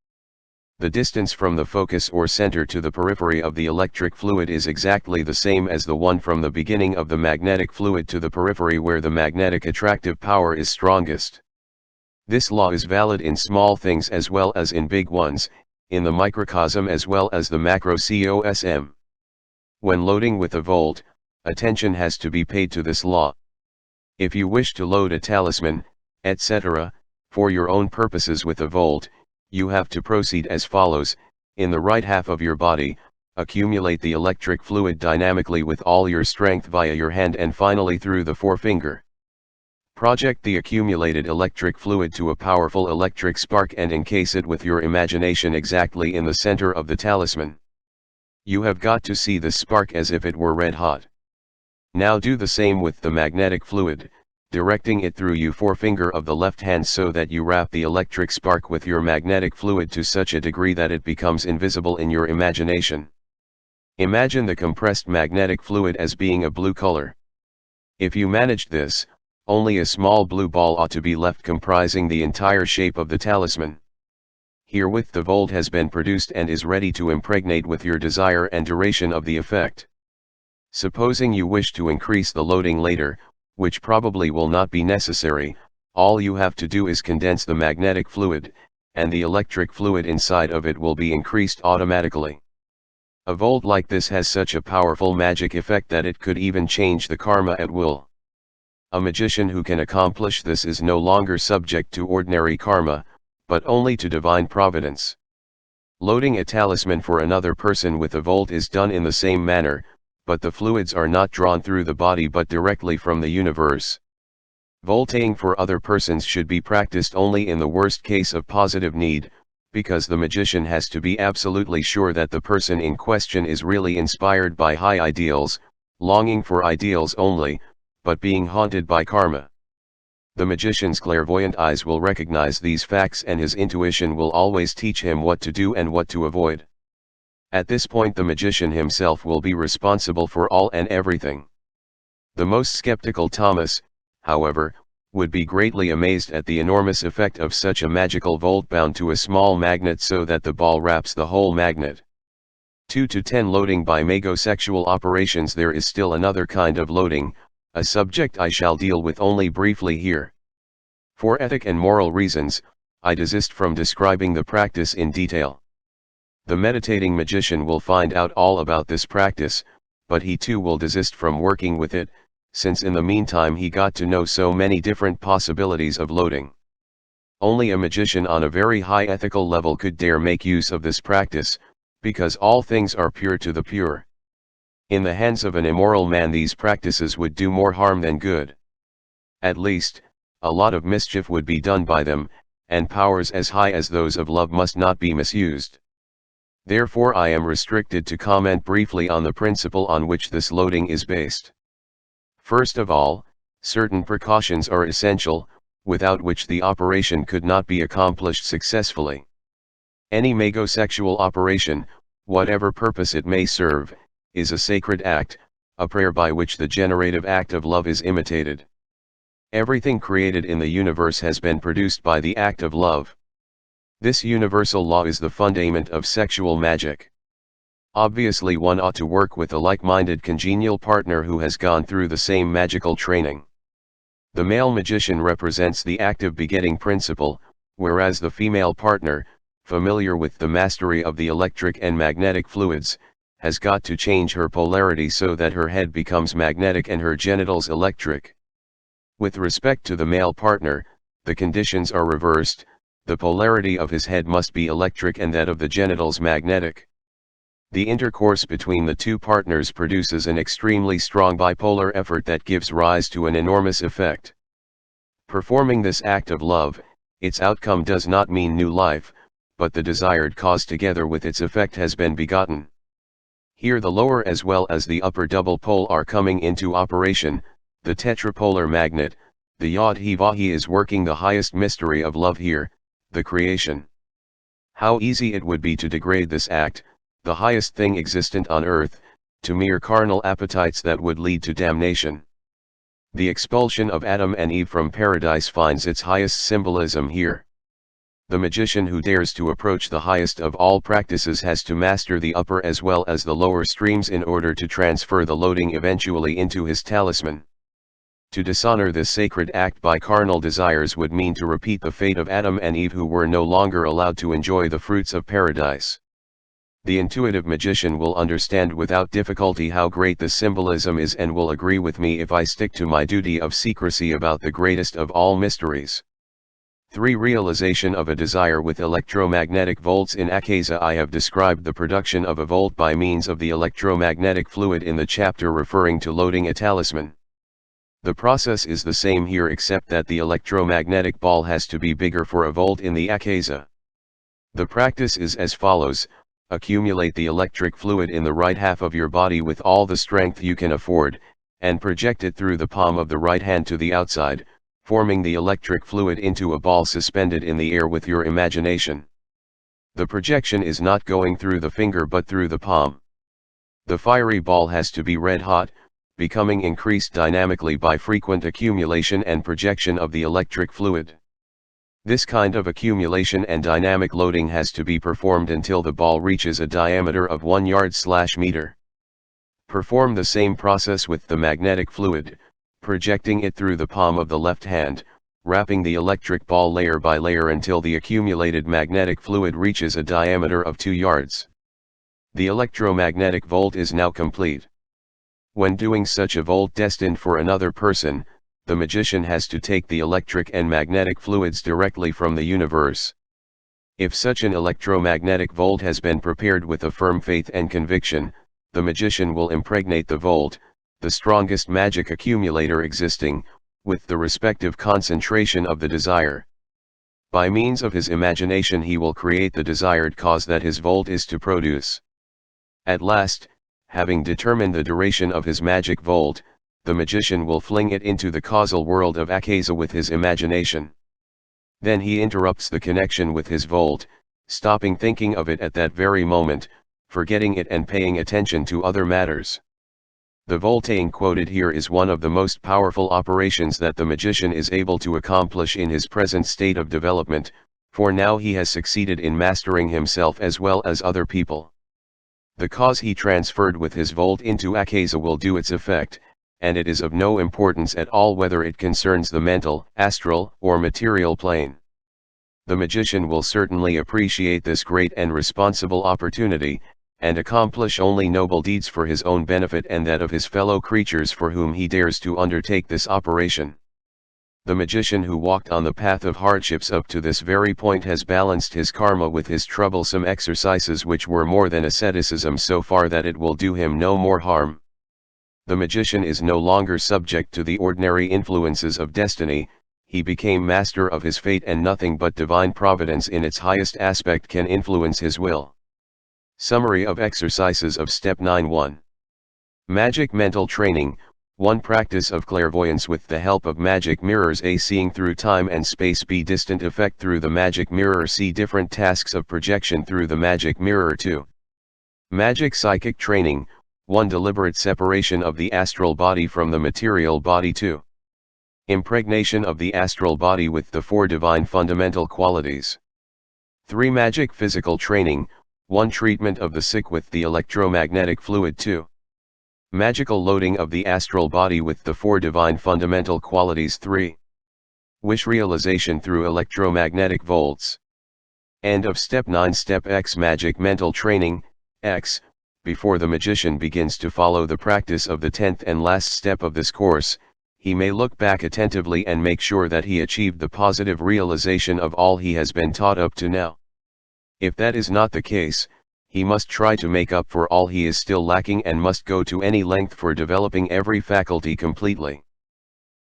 Speaker 1: The distance from the focus or center to the periphery of the electric fluid is exactly the same as the one from the beginning of the magnetic fluid to the periphery where the magnetic attractive power is strongest. This law is valid in small things as well as in big ones, in the microcosm as well as the macrocosm. When loading with a volt, attention has to be paid to this law. If you wish to load a talisman, etc., for your own purposes with a volt, you have to proceed as follows: in the right half of your body, accumulate the electric fluid dynamically with all your strength via your hand and finally through the forefinger. Project the accumulated electric fluid to a powerful electric spark and encase it with your imagination exactly in the center of the talisman. You have got to see the spark as if it were red hot. Now do the same with the magnetic fluid, directing it through your forefinger of the left hand so that you wrap the electric spark with your magnetic fluid to such a degree that it becomes invisible in your imagination. Imagine the compressed magnetic fluid as being a blue color. If you managed this, only a small blue ball ought to be left comprising the entire shape of the talisman. Herewith the volt has been produced and is ready to impregnate with your desire and duration of the effect. Supposing you wish to increase the loading later, which probably will not be necessary, all you have to do is condense the magnetic fluid, and the electric fluid inside of it will be increased automatically. A volt like this has such a powerful magic effect that it could even change the karma at will. A magician who can accomplish this is no longer subject to ordinary karma, but only to divine providence. Loading a talisman for another person with a volt is done in the same manner, but the fluids are not drawn through the body but directly from the universe. Voltaing for other persons should be practiced only in the worst case of positive need, because the magician has to be absolutely sure that the person in question is really inspired by high ideals, longing for ideals only, but being haunted by karma. The magician's clairvoyant eyes will recognize these facts and his intuition will always teach him what to do and what to avoid. At this point the magician himself will be responsible for all and everything. The most skeptical Thomas, however, would be greatly amazed at the enormous effect of such a magical volt bound to a small magnet so that the ball wraps the whole magnet. 2 to 10 Loading by magosexual operations. There is still another kind of loading, a subject I shall deal with only briefly here. For ethic and moral reasons, I desist from describing the practice in detail. The meditating magician will find out all about this practice, but he too will desist from working with it, since in the meantime he got to know so many different possibilities of loading. Only a magician on a very high ethical level could dare make use of this practice, because all things are pure to the pure. In the hands of an immoral man these practices would do more harm than good. At least, a lot of mischief would be done by them, and powers as high as those of love must not be misused. Therefore I am restricted to comment briefly on the principle on which this loading is based. First of all, certain precautions are essential, without which the operation could not be accomplished successfully. Any magosexual operation, whatever purpose it may serve, is a sacred act, a prayer by which the generative act of love is imitated. Everything created in the universe has been produced by the act of love. This universal law is the fundament of sexual magic. Obviously one ought to work with a like-minded congenial partner who has gone through the same magical training. The male magician represents the active begetting principle, whereas the female partner, familiar with the mastery of the electric and magnetic fluids, has got to change her polarity so that her head becomes magnetic and her genitals electric. With respect to the male partner, the conditions are reversed, the polarity of his head must be electric and that of the genitals magnetic. The intercourse between the two partners produces an extremely strong bipolar effort that gives rise to an enormous effect. Performing this act of love, its outcome does not mean new life, but the desired cause together with its effect has been begotten. Here the lower as well as the upper double pole are coming into operation, the tetrapolar magnet, the Yod-He-Vahi is working the highest mystery of love here, the creation. How easy it would be to degrade this act, the highest thing existent on earth, to mere carnal appetites that would lead to damnation. The expulsion of Adam and Eve from paradise finds its highest symbolism here. The magician who dares to approach the highest of all practices has to master the upper as well as the lower streams in order to transfer the loading eventually into his talisman. To dishonor this sacred act by carnal desires would mean to repeat the fate of Adam and Eve, who were no longer allowed to enjoy the fruits of paradise. The intuitive magician will understand without difficulty how great the symbolism is and will agree with me if I stick to my duty of secrecy about the greatest of all mysteries. 3. Realization of a desire with electromagnetic volts. In Akasa I have described the production of a volt by means of the electromagnetic fluid in the chapter referring to loading a talisman. The process is the same here except that the electromagnetic ball has to be bigger for a volt in the Akasa. The practice is as follows: accumulate the electric fluid in the right half of your body with all the strength you can afford, and project it through the palm of the right hand to the outside, forming the electric fluid into a ball suspended in the air with your imagination. The projection is not going through the finger but through the palm. The fiery ball has to be red hot, becoming increased dynamically by frequent accumulation and projection of the electric fluid. This kind of accumulation and dynamic loading has to be performed until the ball reaches a diameter of 1 yard/meter. Perform the same process with the magnetic fluid, projecting it through the palm of the left hand, wrapping the electric ball layer by layer until the accumulated magnetic fluid reaches a diameter of 2 yards. The electromagnetic volt is now complete. When doing such a volt destined for another person, the magician has to take the electric and magnetic fluids directly from the universe. If such an electromagnetic volt has been prepared with a firm faith and conviction, the magician will impregnate the volt, the strongest magic accumulator existing, with the respective concentration of the desire. By means of his imagination he will create the desired cause that his volt is to produce. At last, having determined the duration of his magic volt, the magician will fling it into the causal world of Akasa with his imagination. Then he interrupts the connection with his volt, stopping thinking of it at that very moment, forgetting it and paying attention to other matters. The voltaic quoted here is one of the most powerful operations that the magician is able to accomplish in his present state of development, for now he has succeeded in mastering himself as well as other people. The cause he transferred with his volt into Akasa will do its effect, and it is of no importance at all whether it concerns the mental, astral, or material plane. The magician will certainly appreciate this great and responsible opportunity, and accomplish only noble deeds for his own benefit and that of his fellow creatures for whom he dares to undertake this operation. The magician who walked on the path of hardships up to this very point has balanced his karma with his troublesome exercises, which were more than asceticism so far that it will do him no more harm. The magician is no longer subject to the ordinary influences of destiny, he became master of his fate, and nothing but divine providence in its highest aspect can influence his will. Summary of exercises of Step 9:1. Magic mental training. 1. Practice of clairvoyance with the help of magic mirrors. A. Seeing through time and space. B. Distant effect through the magic mirror. C. Different tasks of projection through the magic mirror. 2. Magic psychic training. 1. Deliberate separation of the astral body from the material body. 2. Impregnation of the astral body with the 4 divine fundamental qualities. 3. Magic physical training. 1. Treatment of the sick with the electromagnetic fluid. 2. Magical loading of the astral body with the 4 divine fundamental qualities. 3. Wish realization through electromagnetic volts. End of Step 9. Step X. Magic mental training. X. Before the magician begins to follow the practice of the 10th and last step of this course, he may look back attentively and make sure that he achieved the positive realization of all he has been taught up to now. If that is not the case, he must try to make up for all he is still lacking and must go to any length for developing every faculty completely.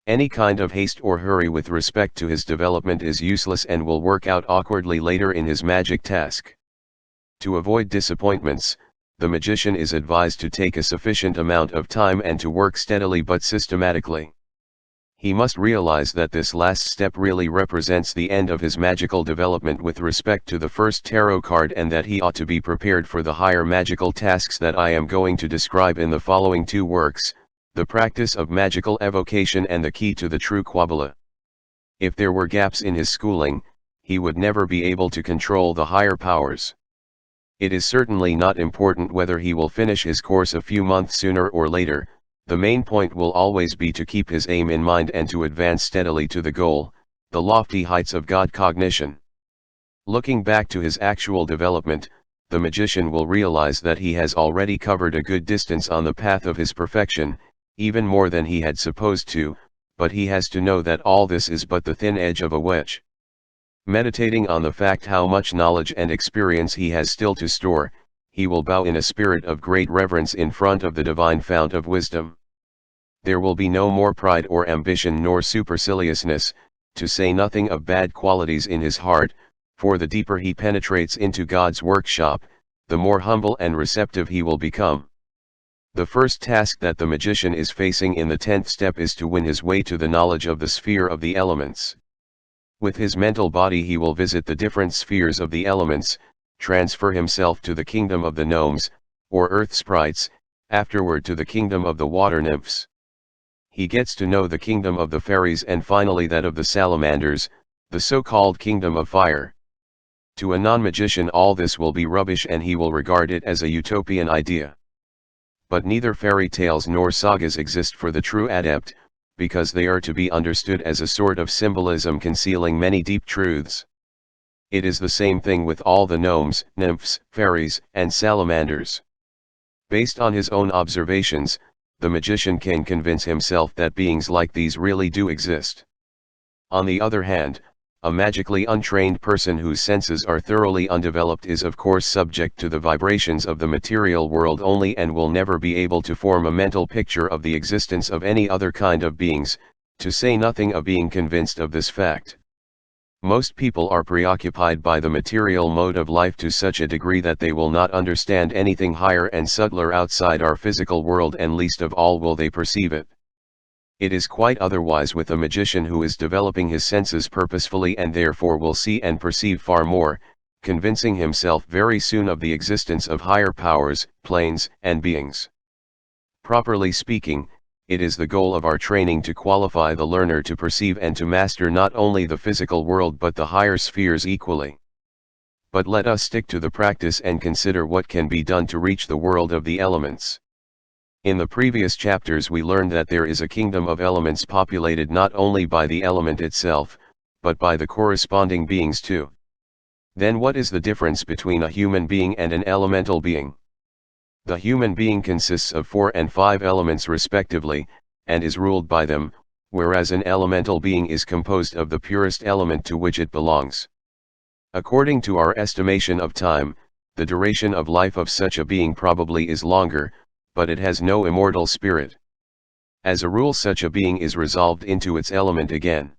Speaker 1: Any kind of haste or hurry with respect to his development is useless and will work out awkwardly later in his magic task. To avoid disappointments, the magician is advised to take a sufficient amount of time and to work steadily but systematically. He must realize that this last step really represents the end of his magical development with respect to the first tarot card, and that he ought to be prepared for the higher magical tasks that I am going to describe in the following 2 works, The Practice of Magical Evocation and The Key to the True Kabbalah. If there were gaps in his schooling, he would never be able to control the higher powers. It is certainly not important whether he will finish his course a few months sooner or later. The main point will always be to keep his aim in mind and to advance steadily to the goal, the lofty heights of God cognition. Looking back to his actual development, the magician will realize that he has already covered a good distance on the path of his perfection, even more than he had supposed to, but he has to know that all this is but the thin edge of a wedge. Meditating on the fact how much knowledge and experience he has still to store, he will bow in a spirit of great reverence in front of the divine fount of wisdom. There will be no more pride or ambition nor superciliousness, to say nothing of bad qualities in his heart, for the deeper he penetrates into God's workshop, the more humble and receptive he will become. The first task that the magician is facing in the 10th step is to win his way to the knowledge of the sphere of the elements. With his mental body he will visit the different spheres of the elements, transfer himself to the kingdom of the gnomes, or earth sprites, afterward to the kingdom of the water nymphs. He gets to know the kingdom of the fairies and finally that of the salamanders, the so-called kingdom of fire. To a non-magician all this will be rubbish and he will regard it as a utopian idea. But neither fairy tales nor sagas exist for the true adept, because they are to be understood as a sort of symbolism concealing many deep truths. It is the same thing with all the gnomes, nymphs, fairies, and salamanders. Based on his own observations, the magician can convince himself that beings like these really do exist. On the other hand, a magically untrained person whose senses are thoroughly undeveloped is of course subject to the vibrations of the material world only and will never be able to form a mental picture of the existence of any other kind of beings, to say nothing of being convinced of this fact. Most people are preoccupied by the material mode of life to such a degree that they will not understand anything higher and subtler outside our physical world, and least of all will they perceive it. It is quite otherwise with a magician who is developing his senses purposefully and therefore will see and perceive far more, convincing himself very soon of the existence of higher powers, planes, and beings. Properly speaking, it is the goal of our training to qualify the learner to perceive and to master not only the physical world but the higher spheres equally. But let us stick to the practice and consider what can be done to reach the world of the elements. In the previous chapters we learned that there is a kingdom of elements populated not only by the element itself, but by the corresponding beings too. Then what is the difference between a human being and an elemental being? The human being consists of 4 and 5 elements respectively, and is ruled by them, whereas an elemental being is composed of the purest element to which it belongs. According to our estimation of time, the duration of life of such a being probably is longer, but it has no immortal spirit. As a rule such a being is resolved into its element again.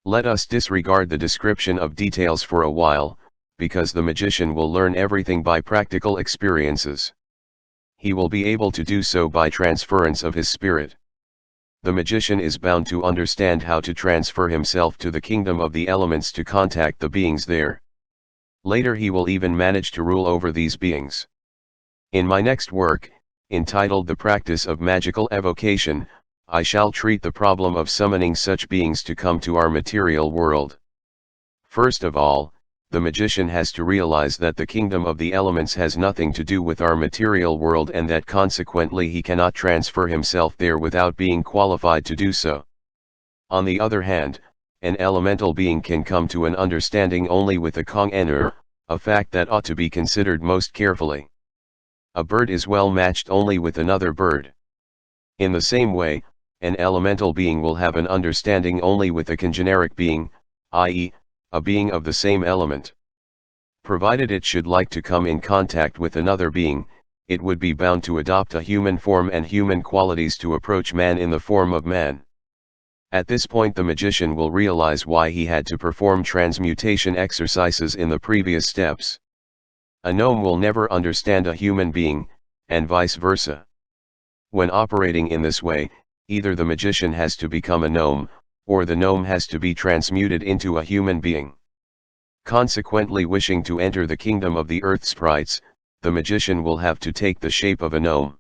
Speaker 1: Let us disregard the description of details for a while, because the magician will learn everything by practical experiences. He will be able to do so by transference of his spirit. The magician is bound to understand how to transfer himself to the kingdom of the elements to contact the beings there. Later he will even manage to rule over these beings. In my next work, entitled The Practice of Magical Evocation, I shall treat the problem of summoning such beings to come to our material world. First of all, the magician has to realize that the kingdom of the elements has nothing to do with our material world and that consequently he cannot transfer himself there without being qualified to do so. On the other hand, an elemental being can come to an understanding only with a Kong-enur, a fact that ought to be considered most carefully. A bird is well matched only with another bird. In the same way, an elemental being will have an understanding only with a congeneric being, i.e., a being of the same element. Provided it should like to come in contact with another being, it would be bound to adopt a human form and human qualities to approach man in the form of man. At this point the magician will realize why he had to perform transmutation exercises in the previous steps. A gnome will never understand a human being, and vice versa. When operating in this way, either the magician has to become a gnome, or the gnome has to be transmuted into a human being. Consequently, wishing to enter the kingdom of the earth sprites, the magician will have to take the shape of a gnome.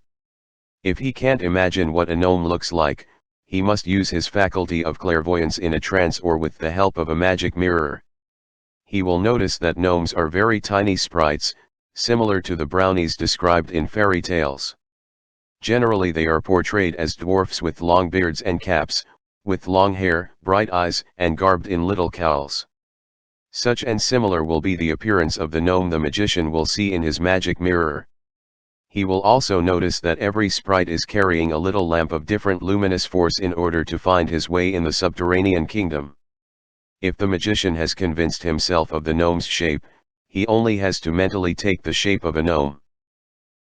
Speaker 1: If he can't imagine what a gnome looks like, he must use his faculty of clairvoyance in a trance or with the help of a magic mirror. He will notice that gnomes are very tiny sprites, similar to the brownies described in fairy tales. Generally they are portrayed as dwarfs with long beards and caps, with long hair, bright eyes, and garbed in little cowls. Such and similar will be the appearance of the gnome the magician will see in his magic mirror. He will also notice that every sprite is carrying a little lamp of different luminous force in order to find his way in the subterranean kingdom. If the magician has convinced himself of the gnome's shape, he only has to mentally take the shape of a gnome.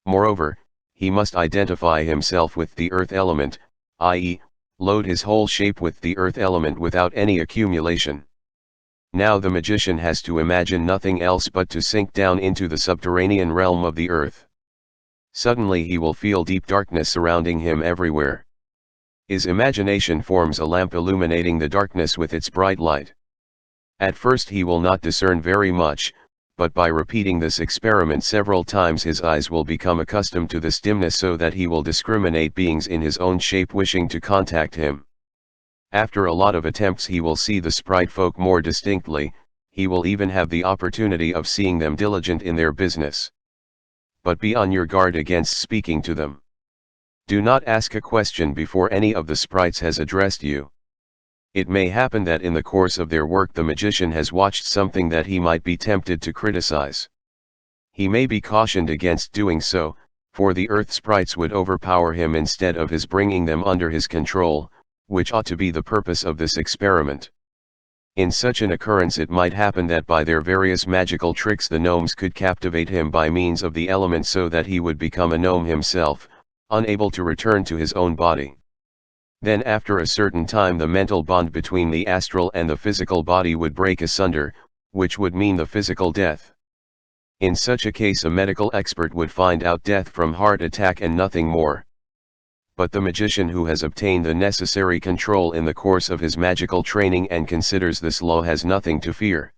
Speaker 1: Moreover, he must identify himself with the earth element, i.e., load his whole shape with the earth element without any accumulation. Now the magician has to imagine nothing else but to sink down into the subterranean realm of the earth. Suddenly he will feel deep darkness surrounding him everywhere. His imagination forms a lamp illuminating the darkness with its bright light. At first he will not discern very much, but by repeating this experiment several times his eyes will become accustomed to this dimness so that he will discriminate beings in his own shape wishing to contact him. After a lot of attempts he will see the sprite folk more distinctly, he will even have the opportunity of seeing them diligent in their business. But be on your guard against speaking to them. Do not ask a question before any of the sprites has addressed you. It may happen that in the course of their work the magician has watched something that he might be tempted to criticize. He may be cautioned against doing so, for the earth sprites would overpower him instead of his bringing them under his control, which ought to be the purpose of this experiment. In such an occurrence it might happen that by their various magical tricks the gnomes could captivate him by means of the element so that he would become a gnome himself, unable to return to his own body. Then after a certain time the mental bond between the astral and the physical body would break asunder, which would mean the physical death. In such a case a medical expert would find out death from heart attack and nothing more. But the magician who has obtained the necessary control in the course of his magical training and considers this law has nothing to fear.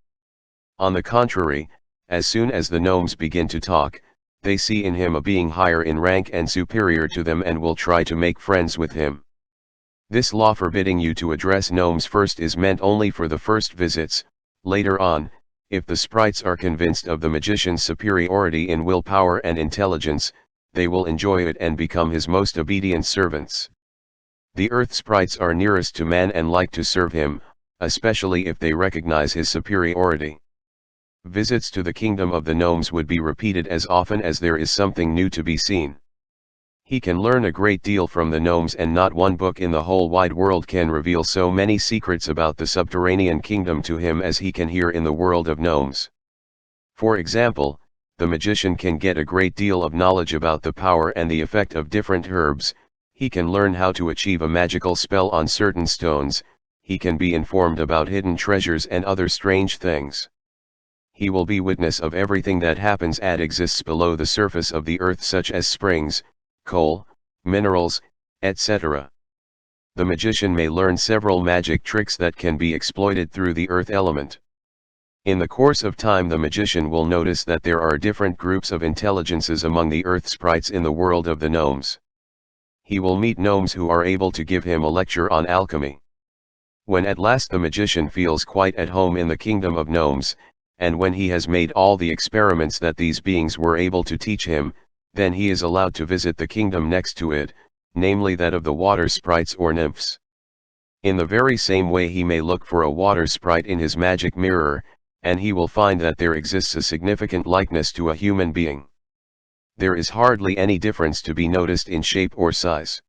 Speaker 1: On the contrary, as soon as the gnomes begin to talk, they see in him a being higher in rank and superior to them and will try to make friends with him. This law forbidding you to address gnomes first is meant only for the first visits. Later on, if the sprites are convinced of the magician's superiority in willpower and intelligence, they will enjoy it and become his most obedient servants. The earth sprites are nearest to man and like to serve him, especially if they recognize his superiority. Visits to the kingdom of the gnomes would be repeated as often as there is something new to be seen. He can learn a great deal from the gnomes, and not one book in the whole wide world can reveal so many secrets about the subterranean kingdom to him as he can hear in the world of gnomes. For example, the magician can get a great deal of knowledge about the power and the effect of different herbs, he can learn how to achieve a magical spell on certain stones, he can be informed about hidden treasures and other strange things. He will be witness of everything that happens and exists below the surface of the earth, such as springs, coal, minerals, etc. The magician may learn several magic tricks that can be exploited through the earth element. In the course of time the magician will notice that there are different groups of intelligences among the earth sprites in the world of the gnomes. He will meet gnomes who are able to give him a lecture on alchemy. When at last the magician feels quite at home in the kingdom of gnomes, and when he has made all the experiments that these beings were able to teach him, then he is allowed to visit the kingdom next to it, namely that of the water sprites or nymphs. In the very same way he may look for a water sprite in his magic mirror, and he will find that there exists a significant likeness to a human being. There is hardly any difference to be noticed in shape or size.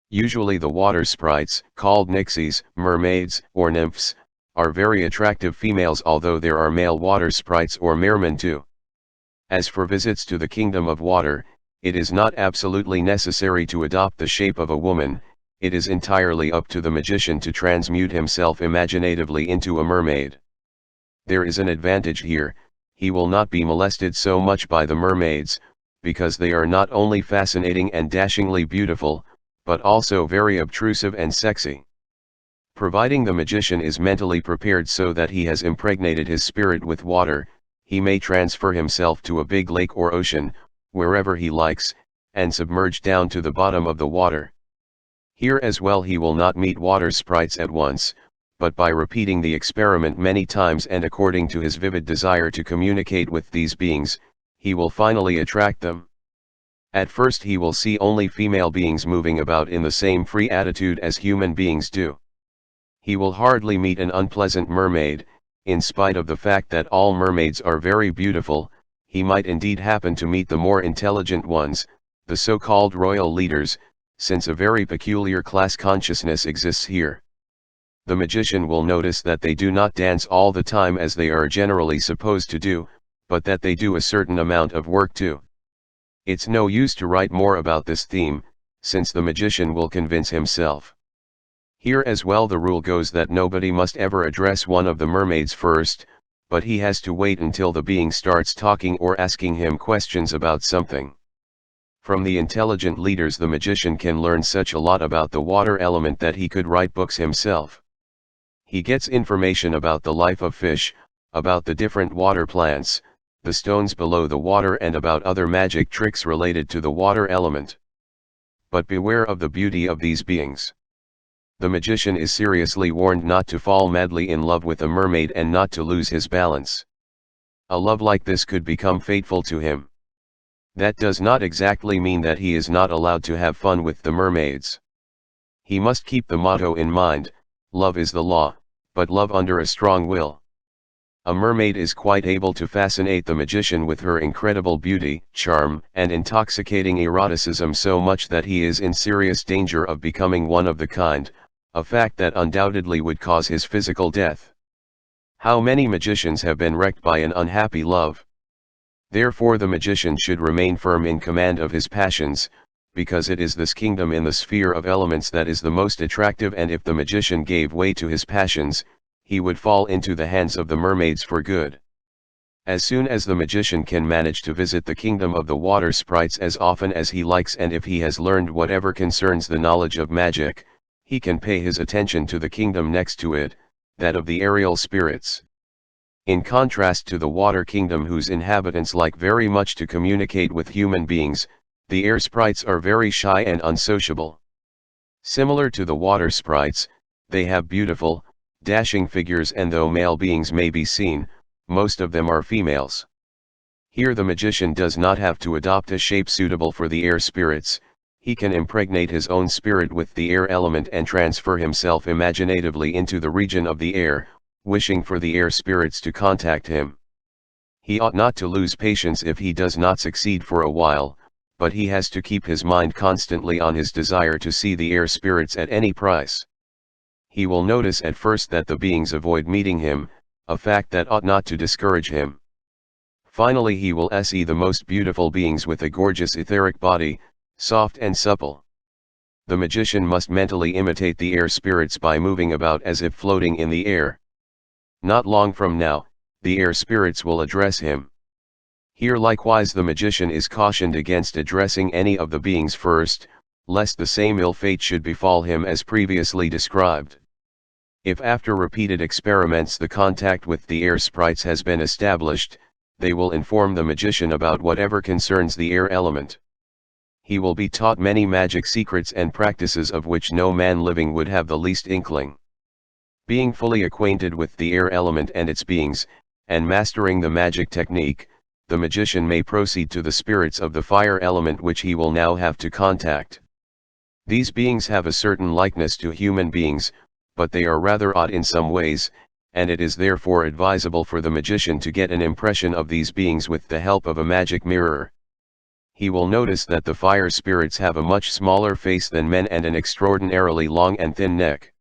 Speaker 1: Usually the water sprites, called nixies, mermaids, or nymphs, are very attractive females, although there are male water sprites or mermen too. As for visits to the kingdom of water, it is not absolutely necessary to adopt the shape of a woman, it is entirely up to the magician to transmute himself imaginatively into a mermaid. There is an advantage here, he will not be molested so much by the mermaids, because they are not only fascinating and dashingly beautiful, but also very obtrusive and sexy. Providing the magician is mentally prepared so that he has impregnated his spirit with water, he may transfer himself to a big lake or ocean, wherever he likes, and submerge down to the bottom of the water. Here as well he will not meet water sprites at once, but by repeating the experiment many times and according to his vivid desire to communicate with these beings, he will finally attract them. At first he will see only female beings moving about in the same free attitude as human beings do. He will hardly meet an unpleasant mermaid, in spite of the fact that all mermaids are very beautiful. He might indeed happen to meet the more intelligent ones, the so-called royal leaders, since a very peculiar class consciousness exists here. The magician will notice that they do not dance all the time as they are generally supposed to do, but that they do a certain amount of work too. It's no use to write more about this theme, since the magician will convince himself. Here as well the rule goes that nobody must ever address one of the mermaids first, but he has to wait until the being starts talking or asking him questions about something. From the intelligent leaders the magician can learn such a lot about the water element that he could write books himself. He gets information about the life of fish, about the different water plants, the stones below the water, and about other magic tricks related to the water element. But beware of the beauty of these beings. The magician is seriously warned not to fall madly in love with a mermaid and not to lose his balance. A love like this could become fateful to him. That does not exactly mean that he is not allowed to have fun with the mermaids. He must keep the motto in mind: love is the law, but love under a strong will. A mermaid is quite able to fascinate the magician with her incredible beauty, charm, and intoxicating eroticism, so much that he is in serious danger of becoming one of the kind, a fact that undoubtedly would cause his physical death. How many magicians have been wrecked by an unhappy love? Therefore the magician should remain firm in command of his passions, because it is this kingdom in the sphere of elements that is the most attractive, and if the magician gave way to his passions, he would fall into the hands of the mermaids for good. As soon as the magician can manage to visit the kingdom of the water sprites as often as he likes, and if he has learned whatever concerns the knowledge of magic, he can pay his attention to the kingdom next to it, that of the aerial spirits. In contrast to the water kingdom, whose inhabitants like very much to communicate with human beings, the air sprites are very shy and unsociable. Similar to the water sprites, they have beautiful, dashing figures, and though male beings may be seen, most of them are females. Here the magician does not have to adopt a shape suitable for the air spirits. He can impregnate his own spirit with the air element and transfer himself imaginatively into the region of the air, wishing for the air spirits to contact him. He ought not to lose patience if he does not succeed for a while, but he has to keep his mind constantly on his desire to see the air spirits at any price. He will notice at first that the beings avoid meeting him, a fact that ought not to discourage him. Finally he will see the most beautiful beings with a gorgeous etheric body, soft and supple. The magician must mentally imitate the air spirits by moving about as if floating in the air. Not long from now, the air spirits will address him. Here likewise the magician is cautioned against addressing any of the beings first, lest the same ill fate should befall him as previously described. If after repeated experiments the contact with the air sprites has been established, they will inform the magician about whatever concerns the air element. He will be taught many magic secrets and practices of which no man living would have the least inkling. Being fully acquainted with the air element and its beings, and mastering the magic technique, the magician may proceed to the spirits of the fire element, which he will now have to contact. These beings have a certain likeness to human beings, but they are rather odd in some ways, and it is therefore advisable for the magician to get an impression of these beings with the help of a magic mirror. He will notice that the fire spirits have a much smaller face than men and an extraordinarily long and thin neck.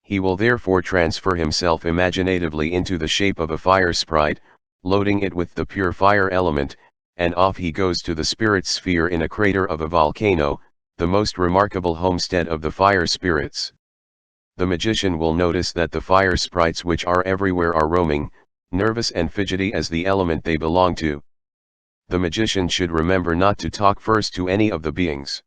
Speaker 1: He will therefore transfer himself imaginatively into the shape of a fire sprite, loading it with the pure fire element, and off he goes to the spirit sphere in a crater of a volcano, the most remarkable homestead of the fire spirits. The magician will notice that the fire sprites which are everywhere are roaming, nervous and fidgety as the element they belong to. The magician should remember not to talk first to any of the beings.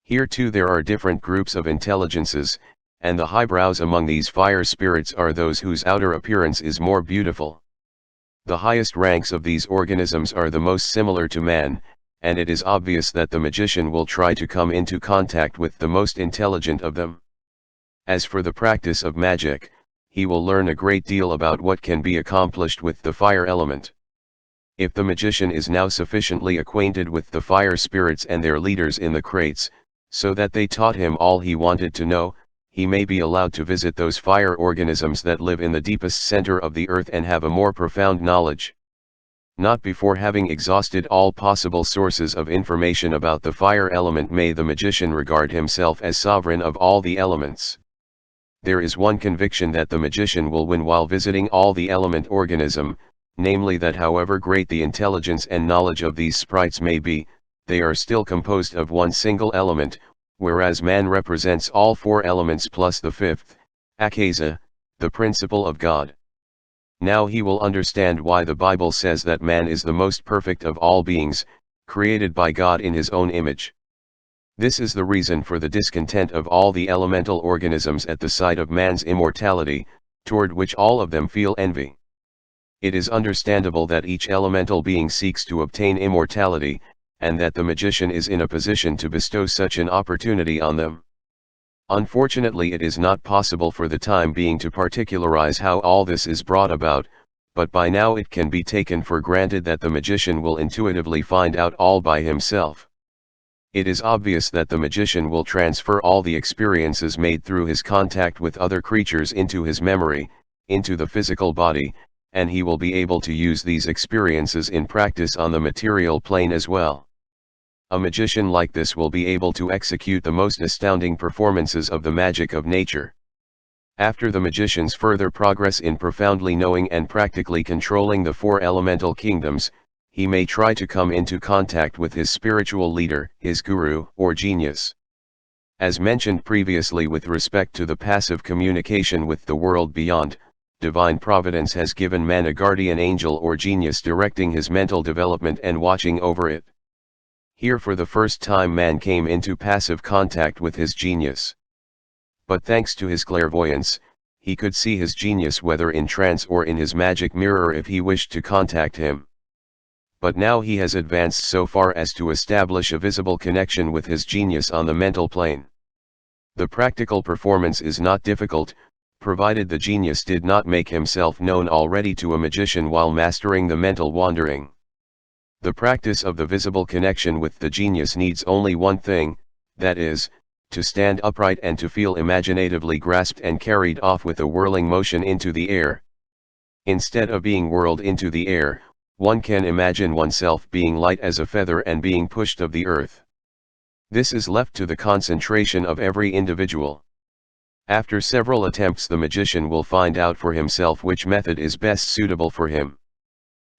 Speaker 1: Here too there are different groups of intelligences, and the highbrows among these fire spirits are those whose outer appearance is more beautiful. The highest ranks of these organisms are the most similar to man, and it is obvious that the magician will try to come into contact with the most intelligent of them. As for the practice of magic, he will learn a great deal about what can be accomplished with the fire element. If the magician is now sufficiently acquainted with the fire spirits and their leaders in the crates, so that they taught him all he wanted to know, he may be allowed to visit those fire organisms that live in the deepest center of the earth and have a more profound knowledge. Not before having exhausted all possible sources of information about the fire element may the magician regard himself as sovereign of all the elements. There is one conviction that the magician will win while visiting all the element organism, namely that however great the intelligence and knowledge of these sprites may be, they are still composed of one single element, whereas man represents all four elements plus the fifth, Akasa, the principle of God. Now he will understand why the Bible says that man is the most perfect of all beings, created by God in his own image. This is the reason for the discontent of all the elemental organisms at the sight of man's immortality, toward which all of them feel envy. It is understandable that each elemental being seeks to obtain immortality, and that the magician is in a position to bestow such an opportunity on them. Unfortunately, it is not possible for the time being to particularize how all this is brought about, but by now it can be taken for granted that the magician will intuitively find out all by himself. It is obvious that the magician will transfer all the experiences made through his contact with other creatures into his memory, into the physical body, and he will be able to use these experiences in practice on the material plane as well. A magician like this will be able to execute the most astounding performances of the magic of nature. After the magician's further progress in profoundly knowing and practically controlling the four elemental kingdoms, he may try to come into contact with his spiritual leader, his guru, or genius. As mentioned previously with respect to the passive communication with the world beyond, divine providence has given man a guardian angel or genius directing his mental development and watching over it. Here for the first time man came into passive contact with his genius. But thanks to his clairvoyance, he could see his genius whether in trance or in his magic mirror if he wished to contact him. But now he has advanced so far as to establish a visible connection with his genius on the mental plane. The practical performance is not difficult, provided the genius did not make himself known already to a magician while mastering the mental wandering. The practice of the visible connection with the genius needs only one thing, that is, to stand upright and to feel imaginatively grasped and carried off with a whirling motion into the air. Instead of being whirled into the air, one can imagine oneself being light as a feather and being pushed of the earth. This is left to the concentration of every individual. After several attempts the magician will find out for himself which method is best suitable for him.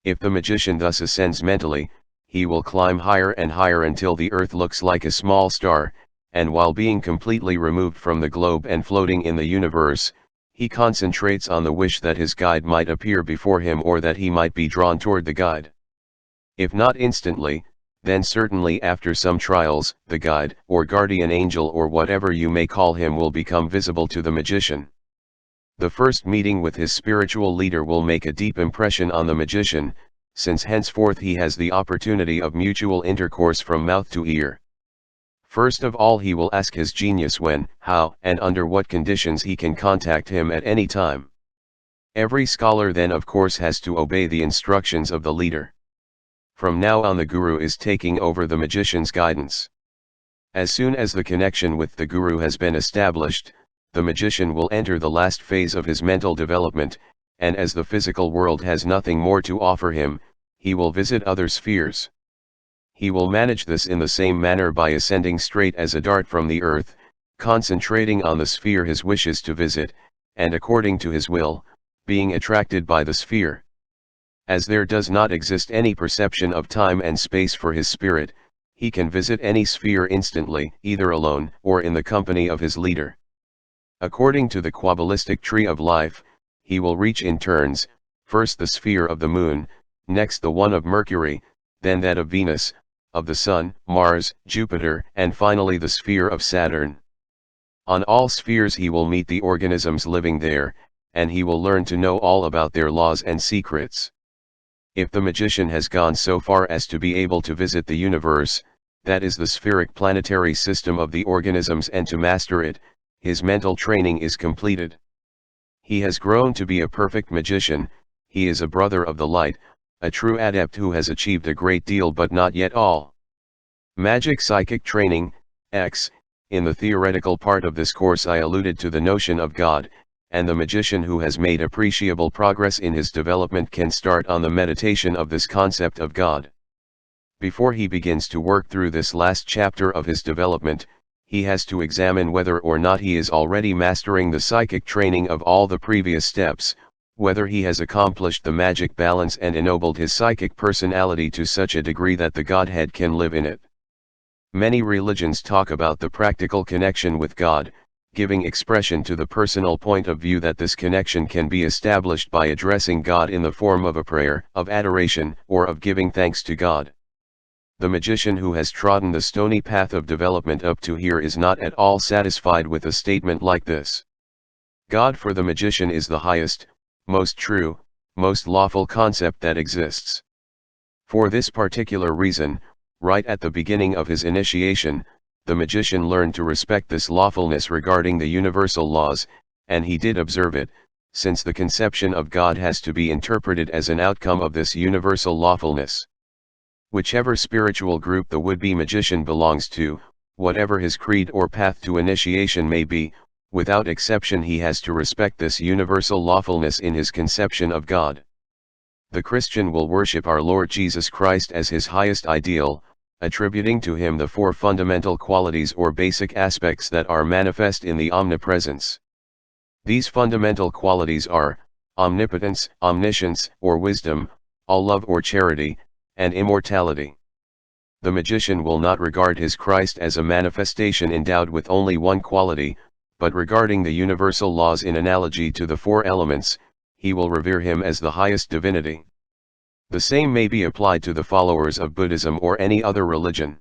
Speaker 1: If the magician thus ascends mentally, he will climb higher and higher until the earth looks like a small star, and while being completely removed from the globe and floating in the universe, he concentrates on the wish that his guide might appear before him or that he might be drawn toward the guide. If not instantly, then certainly after some trials, the guide, or guardian angel or whatever you may call him will become visible to the magician. The first meeting with his spiritual leader will make a deep impression on the magician, since henceforth he has the opportunity of mutual intercourse from mouth to ear. First of all he will ask his genius when, how, and under what conditions he can contact him at any time. Every scholar then of course has to obey the instructions of the leader. From now on the guru is taking over the magician's guidance. As soon as the connection with the guru has been established, the magician will enter the last phase of his mental development, and as the physical world has nothing more to offer him, he will visit other spheres. He will manage this in the same manner by ascending straight as a dart from the earth, concentrating on the sphere his wishes to visit, and according to his will, being attracted by the sphere. As there does not exist any perception of time and space for his spirit, he can visit any sphere instantly, either alone or in the company of his leader. According to the Kabbalistic tree of life, he will reach in turns, first the sphere of the moon, next the one of Mercury, then that of Venus, of the Sun, Mars, Jupiter, and finally the sphere of Saturn. On all spheres he will meet the organisms living there, and he will learn to know all about their laws and secrets. If the magician has gone so far as to be able to visit the universe, that is the spheric planetary system of the organisms, and to master it, his mental training is completed. He has grown to be a perfect magician, he is a brother of the light, a true adept who has achieved a great deal but not yet all. Magic Psychic Training, X. In the theoretical part of this course I alluded to the notion of God, and the magician who has made appreciable progress in his development can start on the meditation of this concept of God. Before he begins to work through this last chapter of his development, he has to examine whether or not he is already mastering the psychic training of all the previous steps, whether he has accomplished the magic balance and ennobled his psychic personality to such a degree that the Godhead can live in it. Many religions talk about the practical connection with God, giving expression to the personal point of view that this connection can be established by addressing God in the form of a prayer, of adoration, or of giving thanks to God. The magician who has trodden the stony path of development up to here is not at all satisfied with a statement like this. God for the magician is the highest, most true, most lawful concept that exists. For this particular reason, right at the beginning of his initiation, the magician learned to respect this lawfulness regarding the universal laws, and he did observe it, since the conception of God has to be interpreted as an outcome of this universal lawfulness. Whichever spiritual group the would-be magician belongs to, whatever his creed or path to initiation may be, without exception he has to respect this universal lawfulness in his conception of God. The Christian will worship our Lord Jesus Christ as his highest ideal, attributing to him the four fundamental qualities or basic aspects that are manifest in the omnipresence. These fundamental qualities are omnipotence, omniscience, or wisdom, all love or charity, and immortality. The magician will not regard his Christ as a manifestation endowed with only one quality, but regarding the universal laws in analogy to the four elements, he will revere him as the highest divinity. The same may be applied to the followers of Buddhism or any other religion.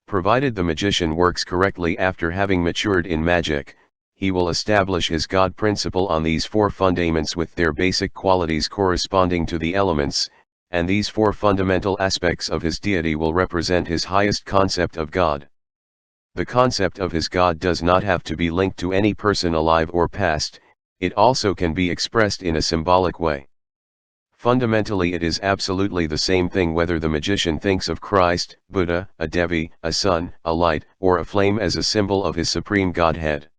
Speaker 1: Provided the magician works correctly after having matured in magic, he will establish his God principle on these four fundaments with their basic qualities corresponding to the elements, and these four fundamental aspects of his deity will represent his highest concept of God. The concept of his God does not have to be linked to any person alive or past, it also can be expressed in a symbolic way. Fundamentally it is absolutely the same thing whether the magician thinks of Christ, Buddha, a Devi, a sun, a light, or a flame as a symbol of his supreme Godhead.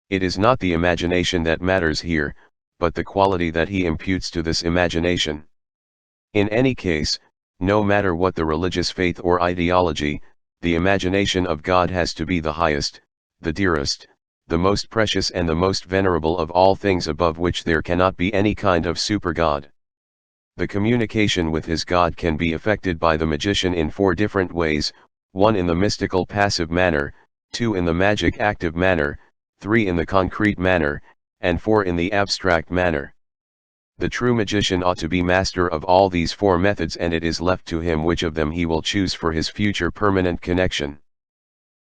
Speaker 1: It is not the imagination that matters here, but the quality that he imputes to this imagination. In any case, no matter what the religious faith or ideology, the imagination of God has to be the highest, the dearest, the most precious and the most venerable of all things above which there cannot be any kind of super-God. The communication with his God can be effected by the magician in four different ways, 1 in the mystical passive manner, 2 in the magic active manner, 3 in the concrete manner, and 4 in the abstract manner. The true magician ought to be master of all these four methods, and it is left to him which of them he will choose for his future permanent connection.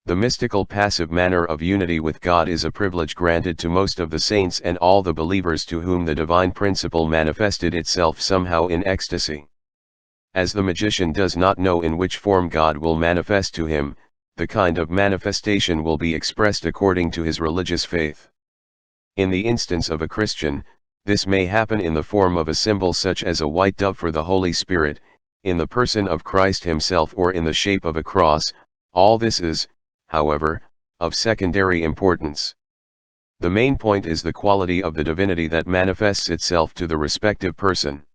Speaker 1: The mystical passive manner of unity with God is a privilege granted to most of the saints and all the believers to whom the divine principle manifested itself somehow in ecstasy. As the magician does not know in which form God will manifest to him, the kind of manifestation will be expressed according to his religious faith. In the instance of a Christian, this may happen in the form of a symbol such as a white dove for the Holy Spirit, in the person of Christ himself, or in the shape of a cross. All this is, however, of secondary importance. The main point is the quality of the divinity that manifests itself to the respective person.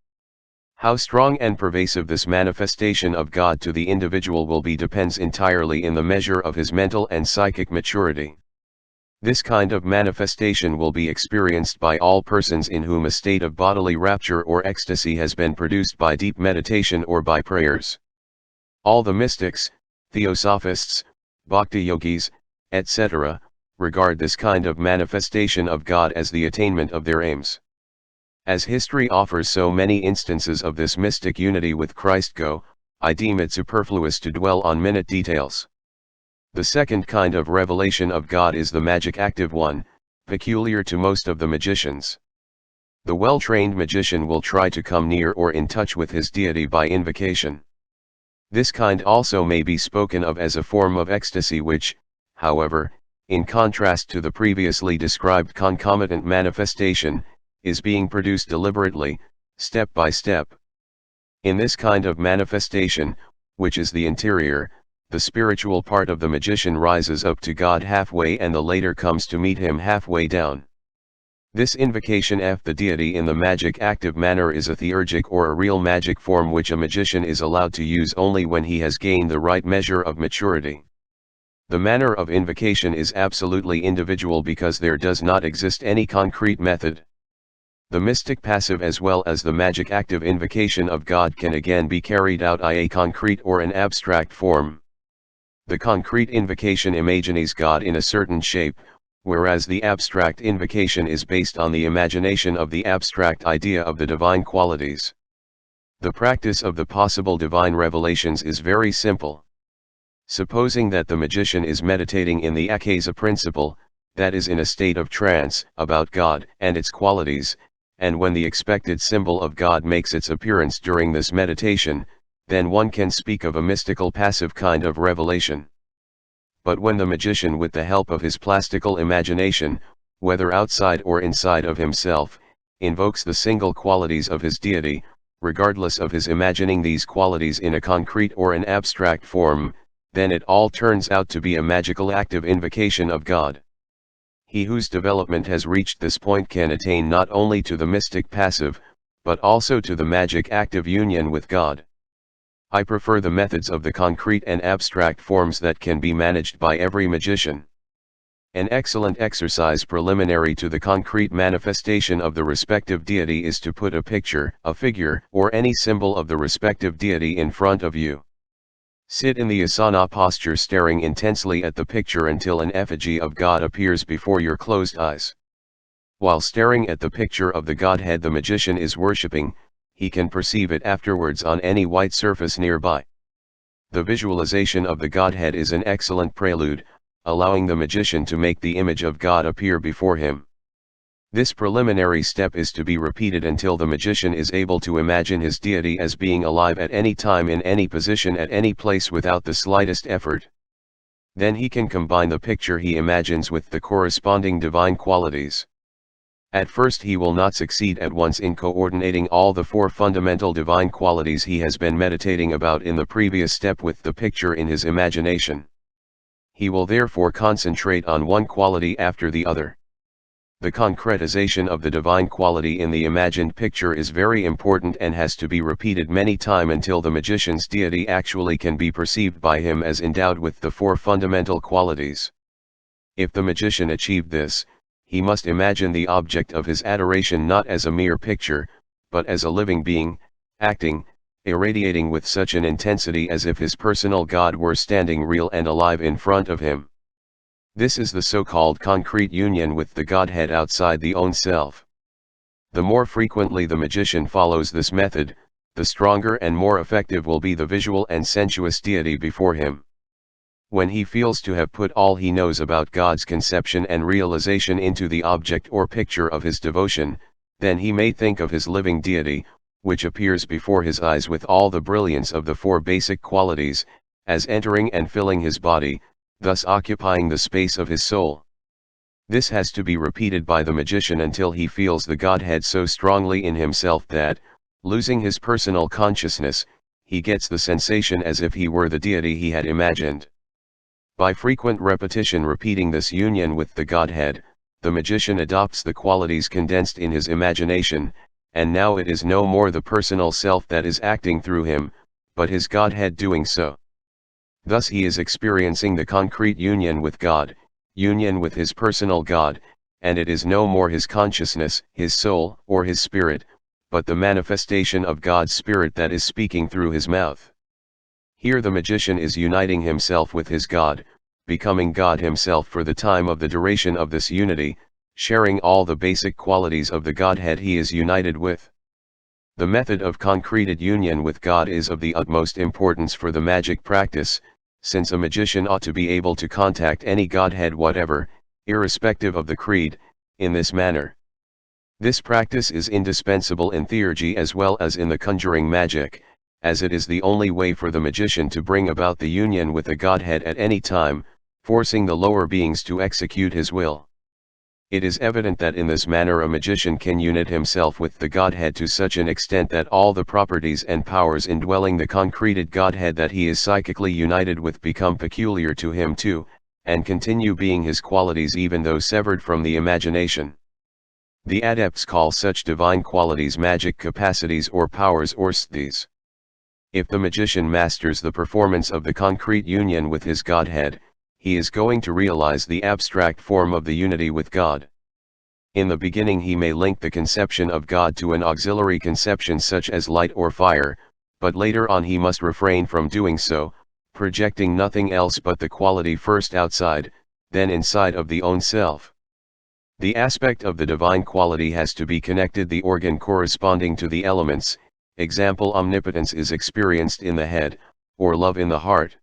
Speaker 1: How strong and pervasive this manifestation of God to the individual will be depends entirely in the measure of his mental and psychic maturity. This kind of manifestation will be experienced by all persons in whom a state of bodily rapture or ecstasy has been produced by deep meditation or by prayers. All the mystics, theosophists, bhakti yogis, etc., regard this kind of manifestation of God as the attainment of their aims. As history offers so many instances of this mystic unity with Christ, I deem it superfluous to dwell on minute details. The second kind of revelation of God is the magic active one, peculiar to most of the magicians. The well-trained magician will try to come near or in touch with his deity by invocation. This kind also may be spoken of as a form of ecstasy which, however, in contrast to the previously described concomitant manifestation, is being produced deliberately, step by step. In this kind of manifestation, which is the interior, the spiritual part of the magician rises up to God halfway and the later comes to meet him halfway down. This invocation of the deity in the magic active manner is a theurgic or a real magic form which a magician is allowed to use only when he has gained the right measure of maturity. The manner of invocation is absolutely individual because there does not exist any concrete method. The mystic passive as well as the magic active invocation of God can again be carried out in a concrete or an abstract form. The concrete invocation imagines God in a certain shape, whereas the abstract invocation is based on the imagination of the abstract idea of the divine qualities. The practice of the possible divine revelations is very simple. Supposing that the magician is meditating in the Akasa principle, that is in a state of trance, about God and its qualities, and when the expected symbol of God makes its appearance during this meditation, then one can speak of a mystical passive kind of revelation. But when the magician, with the help of his plastical imagination, whether outside or inside of himself, invokes the single qualities of his deity, regardless of his imagining these qualities in a concrete or an abstract form, then it all turns out to be a magical active invocation of God. He whose development has reached this point can attain not only to the mystic passive, but also to the magic active union with God. I prefer the methods of the concrete and abstract forms that can be managed by every magician. An excellent exercise preliminary to the concrete manifestation of the respective deity is to put a picture, a figure, or any symbol of the respective deity in front of you. Sit in the Asana posture staring intensely at the picture until an effigy of God appears before your closed eyes. While staring at the picture of the Godhead the magician is worshipping, he can perceive it afterwards on any white surface nearby. The visualization of the Godhead is an excellent prelude, allowing the magician to make the image of God appear before him. This preliminary step is to be repeated until the magician is able to imagine his deity as being alive at any time in any position at any place without the slightest effort. Then he can combine the picture he imagines with the corresponding divine qualities. At first he will not succeed at once in coordinating all the four fundamental divine qualities he has been meditating about in the previous step with the picture in his imagination. He will therefore concentrate on one quality after the other. The concretization of the divine quality in the imagined picture is very important and has to be repeated many times until the magician's deity actually can be perceived by him as endowed with the four fundamental qualities. If the magician achieved this, he must imagine the object of his adoration not as a mere picture, but as a living being, acting, irradiating with such an intensity as if his personal God were standing real and alive in front of him. This is the so-called concrete union with the Godhead outside the own self. The more frequently the magician follows this method, the stronger and more effective will be the visual and sensuous deity before him. When he feels to have put all he knows about God's conception and realization into the object or picture of his devotion, then he may think of his living deity, which appears before his eyes with all the brilliance of the four basic qualities, as entering and filling his body, thus occupying the space of his soul. This has to be repeated by the magician until he feels the Godhead so strongly in himself that, losing his personal consciousness, he gets the sensation as if he were the deity he had imagined. By frequent repetition repeating this union with the Godhead, the magician adopts the qualities condensed in his imagination, and now it is no more the personal self that is acting through him, but his Godhead doing so. Thus he is experiencing the concrete union with God, union with his personal God, and it is no more his consciousness, his soul, or his spirit, but the manifestation of God's Spirit that is speaking through his mouth. Here the magician is uniting himself with his God, becoming God himself for the time of the duration of this unity, sharing all the basic qualities of the Godhead he is united with. The method of concreted union with God is of the utmost importance for the magic practice, since a magician ought to be able to contact any Godhead whatever, irrespective of the creed, in this manner. This practice is indispensable in theurgy as well as in the conjuring magic, as it is the only way for the magician to bring about the union with the Godhead at any time, forcing the lower beings to execute his will. It is evident that in this manner a magician can unite himself with the Godhead to such an extent that all the properties and powers indwelling the concreted Godhead that he is psychically united with become peculiar to him too, and continue being his qualities even though severed from the imagination. The adepts call such divine qualities magic capacities or powers or sthis. If the magician masters the performance of the concrete union with his Godhead, he is going to realize the abstract form of the unity with God. In the beginning he may link the conception of God to an auxiliary conception such as light or fire, but later on he must refrain from doing so, projecting nothing else but the quality first outside, then inside of the own self. The aspect of the divine quality has to be connected the organ corresponding to the elements, example omnipotence is experienced in the head, or love in the heart.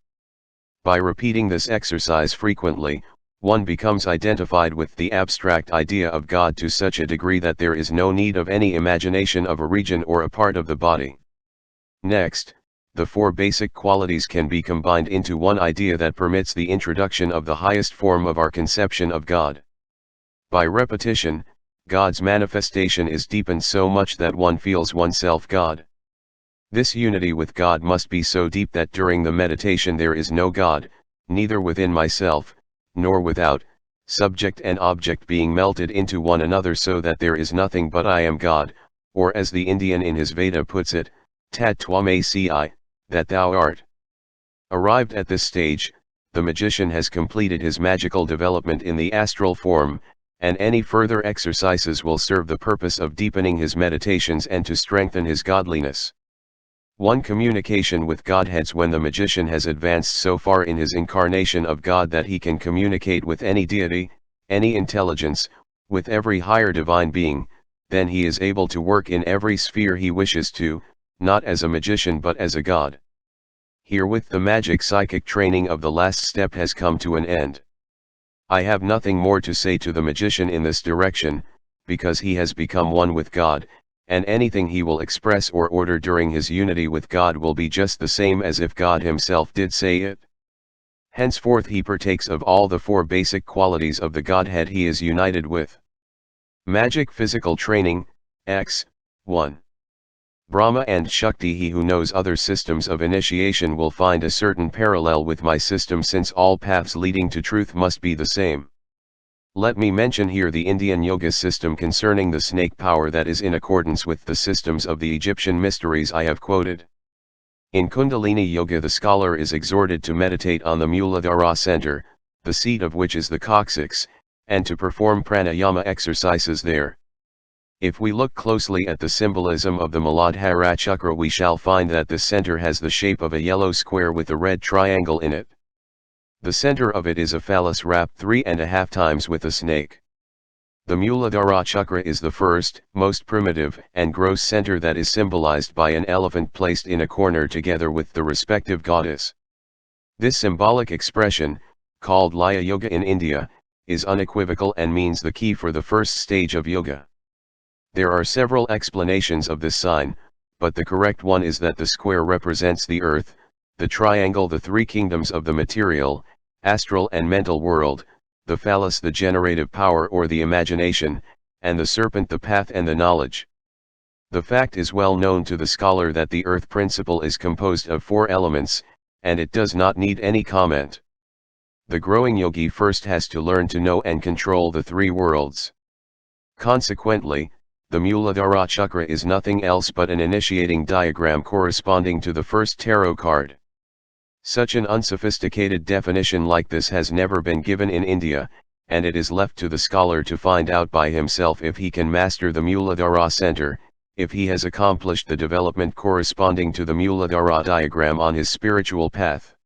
Speaker 1: By repeating this exercise frequently, one becomes identified with the abstract idea of God to such a degree that there is no need of any imagination of a region or a part of the body. Next, the four basic qualities can be combined into one idea that permits the introduction of the highest form of our conception of God. By repetition, God's manifestation is deepened so much that one feels oneself God. This unity with God must be so deep that during the meditation there is no God, neither within myself, nor without, subject and object being melted into one another so that there is nothing but I am God, or as the Indian in his Veda puts it, Tat Twamasi I, that thou art. Arrived at this stage, the magician has completed his magical development in the astral form, and any further exercises will serve the purpose of deepening his meditations and to strengthen his godliness. One communication with Godheads when the magician has advanced so far in his incarnation of God that he can communicate with any deity, any intelligence, with every higher divine being, then he is able to work in every sphere he wishes to, not as a magician but as a god. Herewith the magic psychic training of the last step has come to an end. I have nothing more to say to the magician in this direction, because he has become one with God, and anything he will express or order during his unity with God will be just the same as if God himself did say it. Henceforth he partakes of all the four basic qualities of the Godhead he is united with. Magic Physical Training, X. 1. Brahma and Shakti. He who knows other systems of initiation will find a certain parallel with my system, since all paths leading to truth must be the same. Let me mention here the Indian yoga system concerning the snake power that is in accordance with the systems of the Egyptian mysteries I have quoted. In Kundalini Yoga the scholar is exhorted to meditate on the Muladhara center, the seat of which is the coccyx, and to perform pranayama exercises there. If we look closely at the symbolism of the Muladhara Chakra, we shall find that the center has the shape of a yellow square with a red triangle in it. The center of it is a phallus wrapped 3.5 times with a snake. The Muladhara Chakra is the first, most primitive, and gross center that is symbolized by an elephant placed in a corner together with the respective goddess. This symbolic expression, called Laya Yoga in India, is unequivocal and means the key for the first stage of yoga. There are several explanations of this sign, but the correct one is that the square represents the earth, the triangle the three kingdoms of the material, astral and mental world, the phallus the generative power or the imagination, and the serpent the path and the knowledge. The fact is well known to the scholar that the earth principle is composed of 4 elements, and it does not need any comment. The growing yogi first has to learn to know and control the 3 worlds. Consequently, the Muladhara Chakra is nothing else but an initiating diagram corresponding to the first tarot card. Such an unsophisticated definition like this has never been given in India, and it is left to the scholar to find out by himself if he can master the Muladhara center, if he has accomplished the development corresponding to the Muladhara diagram on his spiritual path.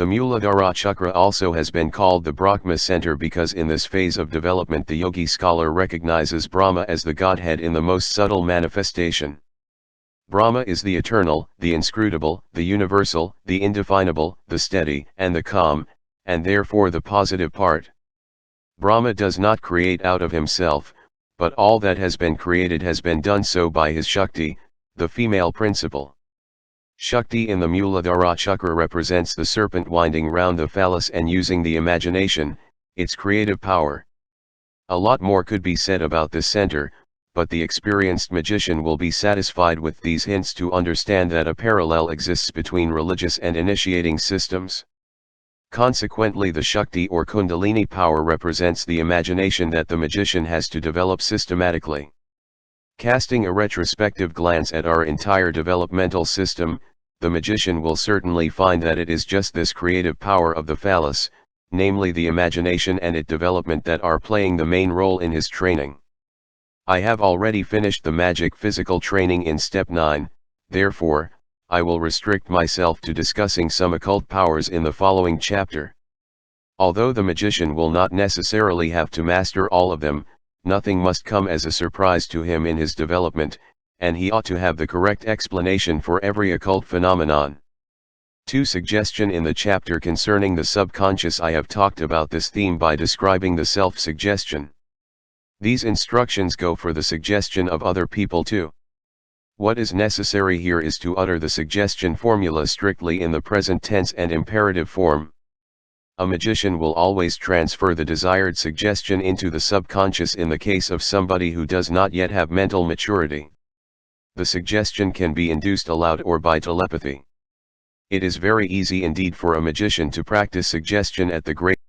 Speaker 1: The Muladhara Chakra also has been called the Brahma center because in this phase of development the yogi scholar recognizes Brahma as the Godhead in the most subtle manifestation. Brahma is the eternal, the inscrutable, the universal, the indefinable, the steady, and the calm, and therefore the positive part. Brahma does not create out of himself, but all that has been created has been done so by his Shakti, the female principle. Shakti in the Muladhara Chakra represents the serpent winding round the phallus and using the imagination, its creative power. A lot more could be said about this center, but the experienced magician will be satisfied with these hints to understand that a parallel exists between religious and initiating systems. Consequently, the Shakti or Kundalini power represents the imagination that the magician has to develop systematically. Casting a retrospective glance at our entire developmental system, the magician will certainly find that it is just this creative power of the phallus, namely the imagination and its development, that are playing the main role in his training. I have already finished the magic physical training in step 9, therefore, I will restrict myself to discussing some occult powers in the following chapter. Although the magician will not necessarily have to master all of them, nothing must come as a surprise to him in his development, and he ought to have the correct explanation for every occult phenomenon. 2. Suggestion. In the chapter concerning the subconscious, I have talked about this theme by describing the self-suggestion. These instructions go for the suggestion of other people too. What is necessary here is to utter the suggestion formula strictly in the present tense and imperative form. A magician will always transfer the desired suggestion into the subconscious in the case of somebody who does not yet have mental maturity. The suggestion can be induced aloud or by telepathy. It is very easy indeed for a magician to practice suggestion at the great